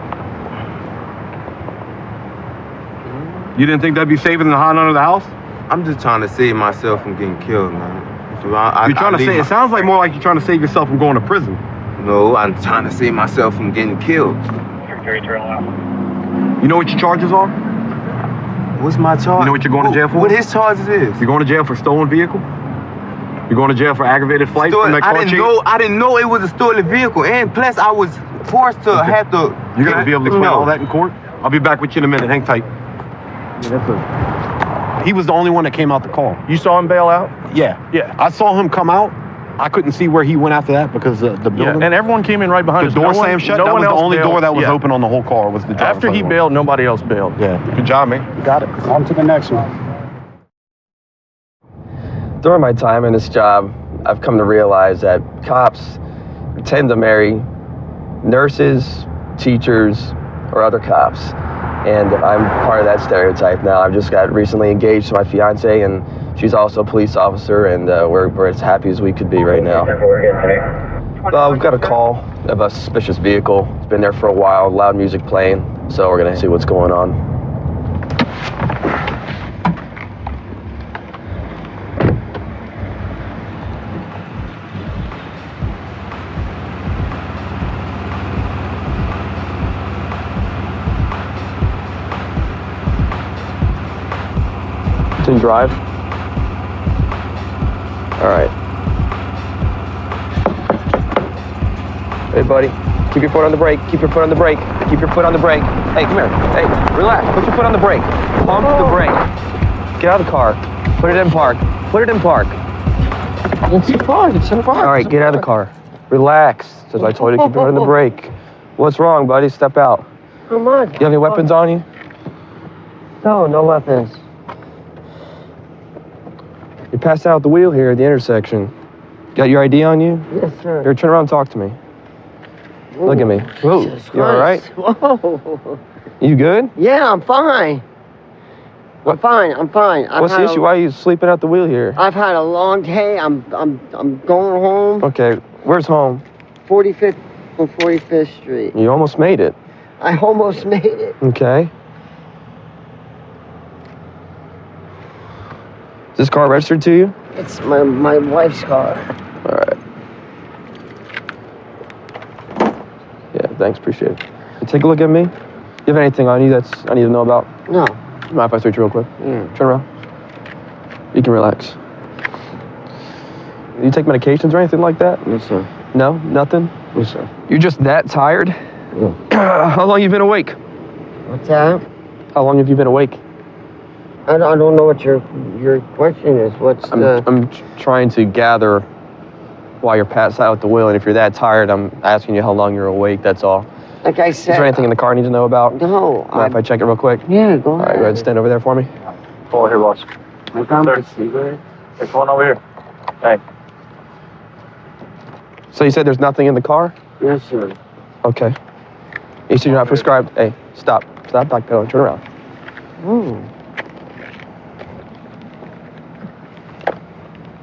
You didn't think that'd be safer than hiding under the house? I'm just trying to save myself from getting killed, man. So you're trying to say, it sounds like more like you're trying to save yourself from going to prison. No, I'm trying to save myself from getting killed. You know what your charges are? What's my charge? You know what you're going to jail for? What his charges is? You're going to jail for stolen vehicle? You're going to jail for aggravated flight from that car chase? I didn't know it was a stolen vehicle, and plus I was forced to have to. You're going to be able to explain all that in court? I'll be back with you in a minute. Hang tight. He was the only one that came out the car. You saw him bail out? Yeah. I saw him come out. I couldn't see where he went after that because the building. Yeah, and everyone came in right behind us. The door slammed shut. That was the only door that was open on the whole car. Was the driver's After he bailed, nobody else bailed. Yeah. Good job, man. You got it. On to the next one. During my time in this job, I've come to realize that cops tend to marry nurses, teachers, or other cops. And I'm part of that stereotype now. I've just got recently engaged to my fiance, and she's also a police officer, and we're as happy as we could be right now. We've got a call of a suspicious vehicle. It's been there for a while, loud music playing, so we're gonna see what's going on. In drive. All right. Hey, buddy. Keep your foot on the brake. Keep your foot on the brake. Keep your foot on the brake. Hey, come here. Hey, relax. Put your foot on the brake. Pump the brake. Get out of the car. Put it in park. Put it in park. It's in park. It's in park. All right, get out of the car. Relax. That's why I told you to keep your foot on the brake. What's wrong, buddy? Step out. How much? You have any weapons on you? No, no weapons. You passed out at the wheel here at the intersection. Got your ID on you? Yes, sir. Here, turn around and talk to me. Look at me. Whoa. You all right? Whoa. You good? Yeah, I'm fine. I'm fine. What's the issue? Why are you sleeping at the wheel here? I've had a long day. I'm going home. Okay, where's home? 45th and 45th Street. You almost made it. I almost made it. Okay. Is this car registered to you? It's my wife's car. All right. Yeah, thanks, appreciate it. Take a look at me. You have anything on you that's I need to know about? No. Mind if I search you real quick? Yeah. Turn around. You can relax. You take medications or anything like that? Yes, sir. No? Nothing? Yes, sir. You're just that tired? Yeah. How long you been awake? What's that? How long have you been awake? I don't know what your question is. I'm trying to gather why you're passed out at the wheel, and if you're that tired, I'm asking you how long you're awake, that's all. Like I said... Is there anything in the car I need to know about? No. Mind if I check it real quick? Yeah, go ahead. All right, go ahead and stand over there for me. Pull here, boss. I got my cigarette. There's one over here. Hey. So you said there's nothing in the car? Yes, sir. Okay. You said you're not prescribed. Hey, stop. Stop backpedaling. Turn around. Oh.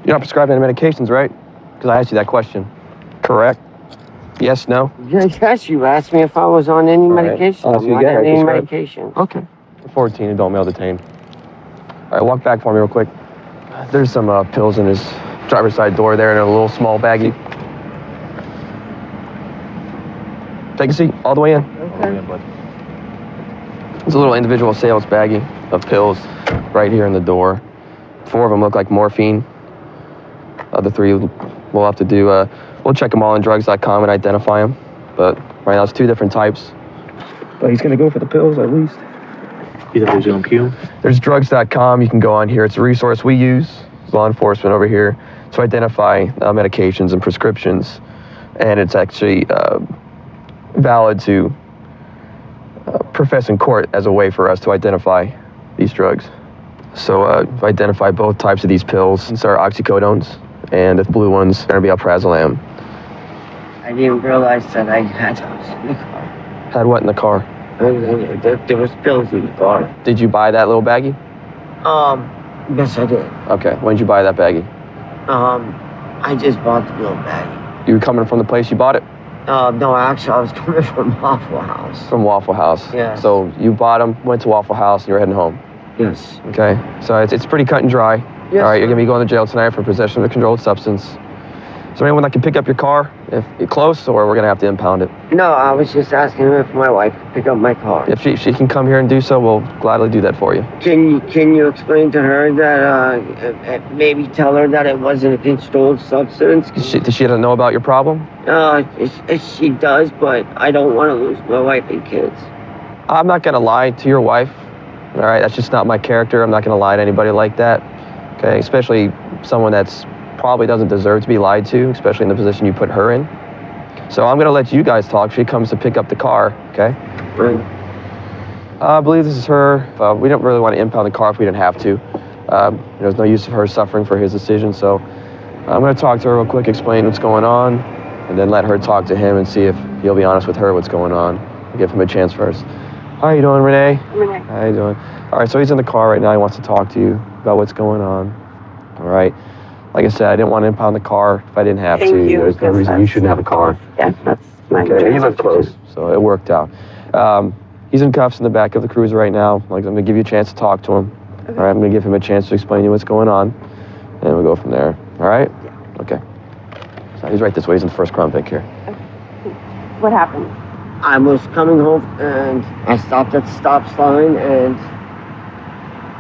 You're not prescribed any medications, right? Because I asked you that question. Correct? Yes, no? Yes, you asked me if I was on any medication. I'll ask you I'm again. not on any Prescribed. medication. Okay. 14, adult male detained. All right, walk back for me real quick. There's some pills in his driver's side door there in a little small baggie. Take a seat, all the way in. Okay. There's a little individual sales baggie of pills right here in the door. 4 of them look like morphine. Other 3 we'll have to do, we'll check them all on drugs.com and identify them. But right now it's 2 different types. But he's gonna go for the pills at least. You think there's queue? There's drugs.com, you can go on here. It's a resource we use, law enforcement over here, to identify medications and prescriptions. And it's actually valid to profess in court as a way for us to identify these drugs. So identify both types of these pills. These are oxycodones, and the blue ones are gonna be alprazolam. I didn't realize that I had those in the car. Had what in the car? There was pills in the car. Did you buy that little baggie? Yes, I did. Okay, when did you buy that baggie? I just bought the little baggie. You were coming from the place you bought it? No, actually, I was coming from Waffle House. From Waffle House? Yeah. So you bought them, went to Waffle House, and you're heading home? Yes. Okay, so it's pretty cut and dry. Yes. All right, you're gonna be going to jail tonight for possession of a controlled substance. Is there anyone that can pick up your car if you're close, or we're gonna have to impound it? No, I was just asking if my wife could pick up my car. If she can come here and do so, we'll gladly do that for you. Can you explain to her that maybe tell her that it wasn't a controlled substance? Does she not know about your problem? She does, but I don't want to lose my wife and kids. I'm not gonna lie to your wife. All right, that's just not my character. I'm not gonna lie to anybody like that. Okay, especially someone that's probably doesn't deserve to be lied to, especially in the position you put her in. So I'm gonna let you guys talk. She comes to pick up the car, okay? Right. I believe this is her. We don't really want to impound the car if we didn't have to. There's no use of her suffering for his decision, so I'm gonna talk to her real quick, explain what's going on, and then let her talk to him and see if he'll be honest with her what's going on. I'll give him a chance first. How you doing, Renee? Renee. How you doing? All right, so he's in the car right now. He wants to talk to you about what's going on. All right. Like I said, I didn't want to impound the car if I didn't have to. There's no reason you shouldn't have a car. Yeah, that's my Okay, you live close, so it worked out. He's in cuffs in the back of the cruiser right now. Like, I'm gonna give you a chance to talk to him. Okay. All right, I'm gonna give him a chance to explain to you what's going on, and we'll go from there. All right? Yeah. Okay. So he's right this way. He's in the first Crown Vic here. Okay. What happened? I was coming home and I stopped at the stop sign and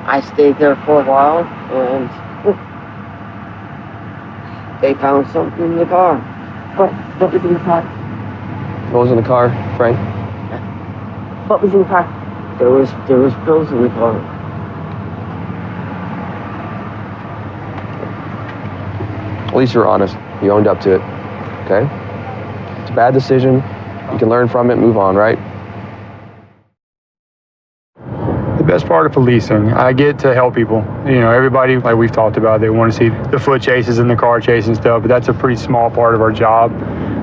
I stayed there for a while and they found something in the car. What was in the car? What was in the car, Frank? What was in the car? There was pills in the car. At least you're honest. You owned up to it. Okay? bad decision. You can learn from it, move on, right? The best part of policing, I get to help people. You know, everybody, like we've talked about, they want to see the foot chases and the car chase and stuff, but that's a pretty small part of our job.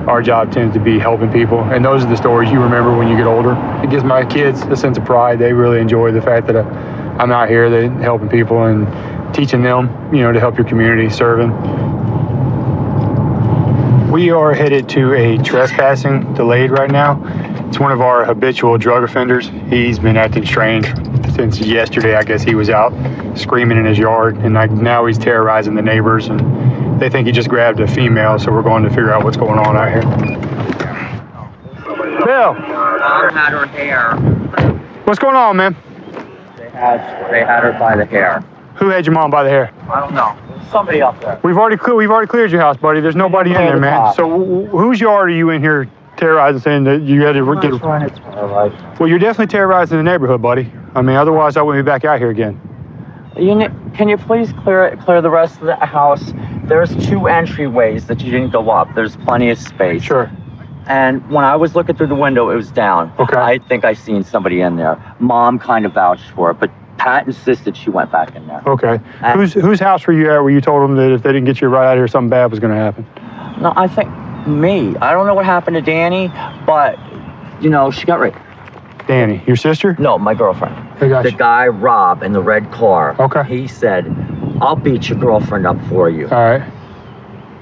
Our job tends to be helping people, and those are the stories you remember when you get older. It gives my kids a sense of pride. They really enjoy the fact that I'm out here helping people and teaching them, you know, to help your community, serving. We are headed to a trespassing delayed right now. It's one of our habitual drug offenders. He's been acting strange since yesterday. I guess he was out screaming in his yard, and now he's terrorizing the neighbors, and they think he just grabbed a female, so we're going to figure out what's going on out here. Bill! Mom had her hair. What's going on, man? They had her by the hair. Who had your mom by the hair? I don't know. Somebody up there. We've already cleared your house, buddy. There's nobody in there, man. So whose yard are you in here terrorizing, saying that you had to get... Well, you're definitely terrorizing the neighborhood, buddy. I mean, otherwise I wouldn't be back out here again. Can you please clear the rest of the house? There's 2 entryways that you didn't go up. There's plenty of space. Sure. And when I was looking through the window, it was down. Okay. I think I seen somebody in there. Mom kind of vouched for it, but Pat insisted she went back in there. Okay. Whose house were you at where you told them that if they didn't get you right out of here, something bad was going to happen? No, I think me. I don't know what happened to Danny, but, you know, she got raped. Danny, your sister? No, my girlfriend. I got The you. guy, Rob, in the red car. Okay. He said, I'll beat your girlfriend up for you. All right.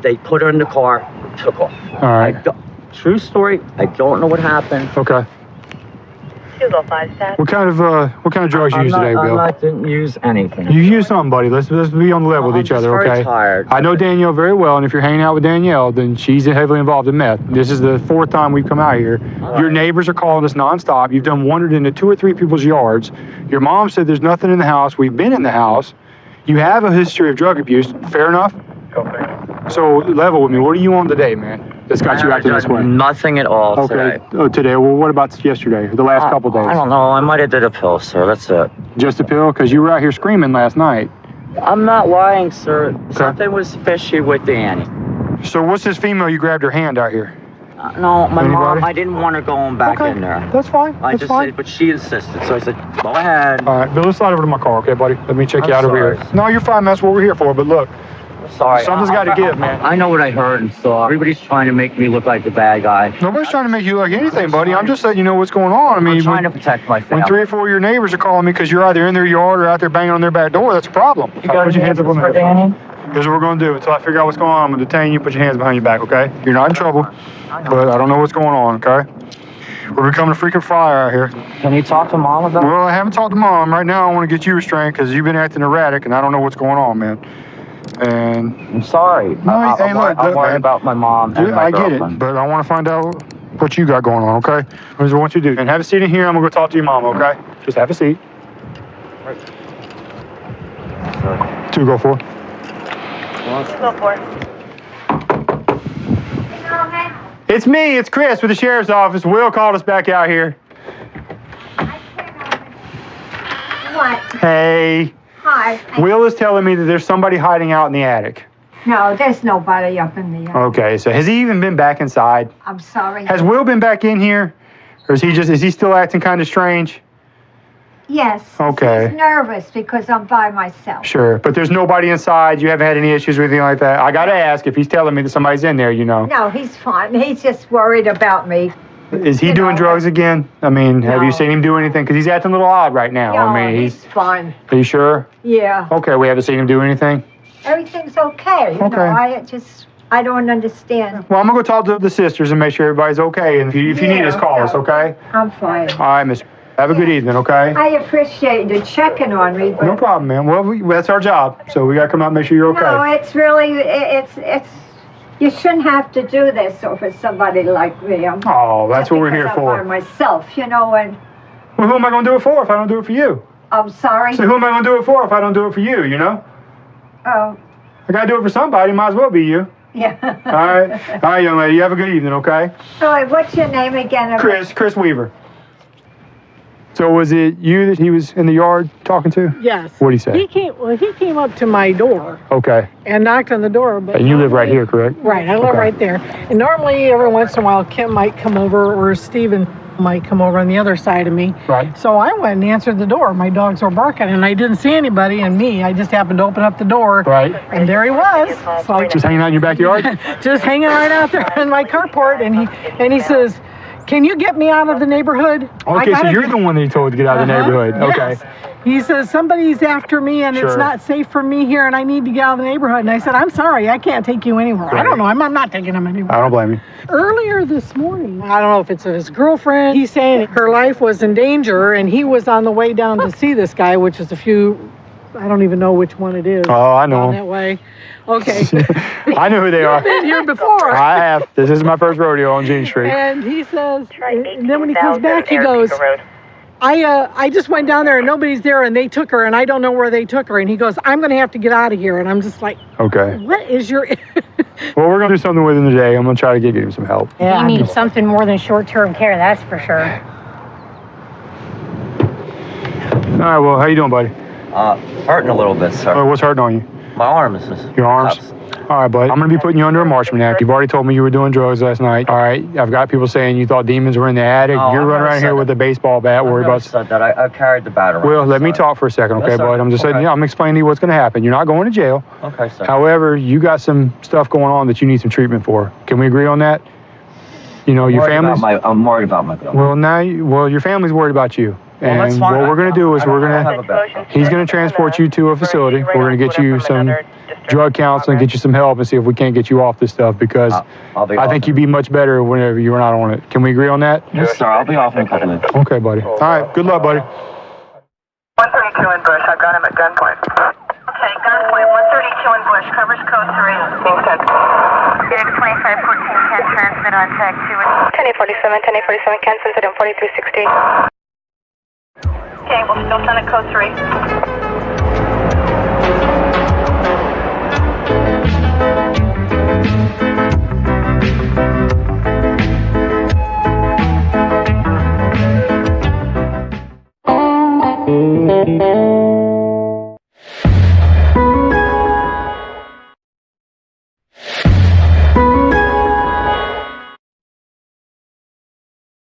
They put her in the car, took off. All right. True story. I don't know what happened. Okay. 205 stat. What kind of drugs you use today, Bill? I didn't use anything. You use something, buddy. Let's be on the level with each other, very okay? tired. I know Danielle very well, and if you're hanging out with Danielle, then she's heavily involved in meth. This is the 4th time we've come out here. Your neighbors are calling us nonstop. You've done wandered into 2 or 3 people's yards. Your mom said there's nothing in the house. We've been in the house. You have a history of drug abuse. Fair enough? Okay. So level with me. What do you want today, man? That's got you acting this way. Nothing at all today. Oh, today. Well, what about yesterday? The last couple days? I don't know. I might have did a pill, sir. That's it. Just a pill? Because you were out here screaming last night. I'm not lying, sir. Okay. Something was fishy with Danny. So what's this female you grabbed her hand out here? No, my mom, I didn't want her going back in there. That's fine. That's fine. Said, but she insisted, so I said, go ahead. All right, Bill, let's slide over to my car, okay, buddy? Let me check you out over here. No, you're fine. That's what we're here for, but look. Sorry. Something's got to give, man. I know what I heard and saw. Everybody's trying to make me look like the bad guy. Nobody's trying to make you look like anything, buddy. I'm just letting you know what's going on. I mean, I'm trying to protect my family. When 3 or 4 of your neighbors are calling me because you're either in their yard or out there banging on their back door, that's a problem. You got put your hands up on for Danny? Here's what we're going to do. Until I figure out what's going on, I'm going to detain you, put your hands behind your back, okay? You're not in trouble, but I don't know what's going on, okay? We're becoming a freaking fire out here. Can you talk to Mom about it? Well, I haven't talked to Mom. Right now, I want to get you restrained because you've been acting erratic, and I don't know what's going on, man. And I'm sorry. No, I'm worried about my mom and my I get girlfriend. it, but I want to find out what you got going on, okay? Here's what I want you to do. And have a seat in here. I'm going to go talk to your mom, okay? Just have a seat. 204. 204. It's me. It's Chris with the sheriff's office. Will called us back out here. What? Hey. Hi. Will is telling me that there's somebody hiding out in the attic. No, there's nobody up in the attic. Okay, so has he even been back inside? I'm sorry. Has Will been back in here? Or is he still acting kind of strange? Yes. Okay. He's nervous because I'm by myself. Sure, but there's nobody inside. You haven't had any issues or anything like that. I got to ask if he's telling me that somebody's in there, you know. No, he's fine. He's just worried about me. Is he doing drugs again? I mean, have you seen him do anything? Because he's acting a little odd right now. No, I mean, he's fine. Are you sure? Yeah. Okay, we haven't seen him do anything? Everything's okay. You know, I don't understand. Well, I'm going to go talk to the sisters and make sure everybody's okay. And if you need us, call us, okay? I'm fine. All right, miss. Have a good evening, okay? I appreciate you checking on me, but... No problem, man. Well, that's our job. So we got to come out and make sure you're okay. No, it's really, it's... You shouldn't have to do this over somebody like me. Oh, that's what we're here for. I'm by myself, you know, and... Well, who am I going to do it for if I don't do it for you? I'm sorry. So who am I going to do it for if I don't do it for you, you know? Oh. I got to do it for somebody. Might as well be you. Yeah. All right. All right, young lady. You have a good evening, okay? All right, what's your name again? Chris Weaver. So was it you that he was in the yard talking to? Yes. What'd he say? He came up to my door Okay. and knocked on the door. But And you live right here, correct? Right, I live Okay. right there. And normally, every once in a while, Kim might come over or Steven might come over on the other side of me. Right. So I went and answered the door. My dogs were barking, and I didn't see anybody. And I just happened to open up the door. Right. And there he was. So Just hanging out in your backyard? just hanging right out there in my carport. And he says, "Can you get me out of the neighborhood?" Okay, so you're the one that he told to get out of the neighborhood. Okay. Yes. He says, "Somebody's after me and it's Sure. not safe for me here and I need to get out of the neighborhood." And I said, "I'm sorry, I can't take you anywhere." I don't know. I'm not taking him anywhere. I don't blame you. Earlier this morning, I don't know if it's his girlfriend, he's saying her life was in danger and he was on the way down to see this guy, which is I don't even know which one it is. Oh, I know down him. that way. Okay. I know who they are. You've been here before. I have. This is my first rodeo on Jean Street. And he says, and then when he comes back, he goes, I just went down there and nobody's there and they took her and I don't know where they took her. And he goes, "I'm going to have to get out of here." And I'm just like, Okay. what is your... Well, we're going to do something with him today. I'm going to try to get him some help. You need something more than short-term care, that's for sure. All right, well, how you doing, buddy? Hurting a little bit, sir. Oh, what's hurting on you? My arms. Your arms? All right, bud. I'm going to be putting you under a Marshman Act. You've already told me you were doing drugs last night. All right. I've got people saying you thought demons were in the attic. Oh, You're I've running never around here said with a baseball bat, worried about... said that. I carried the bat around. Well, let me talk for a second, okay, Yes, sir. bud? I'm just saying, Okay. I'm explaining to you what's going to happen. You're not going to jail. Okay, sir. However, you got some stuff going on that you need some treatment for. Can we agree on that? You know, your family's... I'm worried about my girl. Well, your family's worried about you. Well, that's And fine. what we're going to do is I don't have a bet. he's going to transport you to a facility. We're going to get you some drug counseling, get you some help, and see if we can't get you off this stuff, because I think you'd be much better whenever you were not on it. Can we agree on that? Yes, sir. I'll be off in a couple minutes. Okay, buddy. All right. Good luck, buddy. 132 in Bush. I've got him at gunpoint. Okay, gunpoint. 132 in Bush. Covers code 3. Being sent. Phoenix 2514 can transmit on tag 2. 1047, 1047 can send it in 4360. Okay, we'll still send it code 3. Thank you.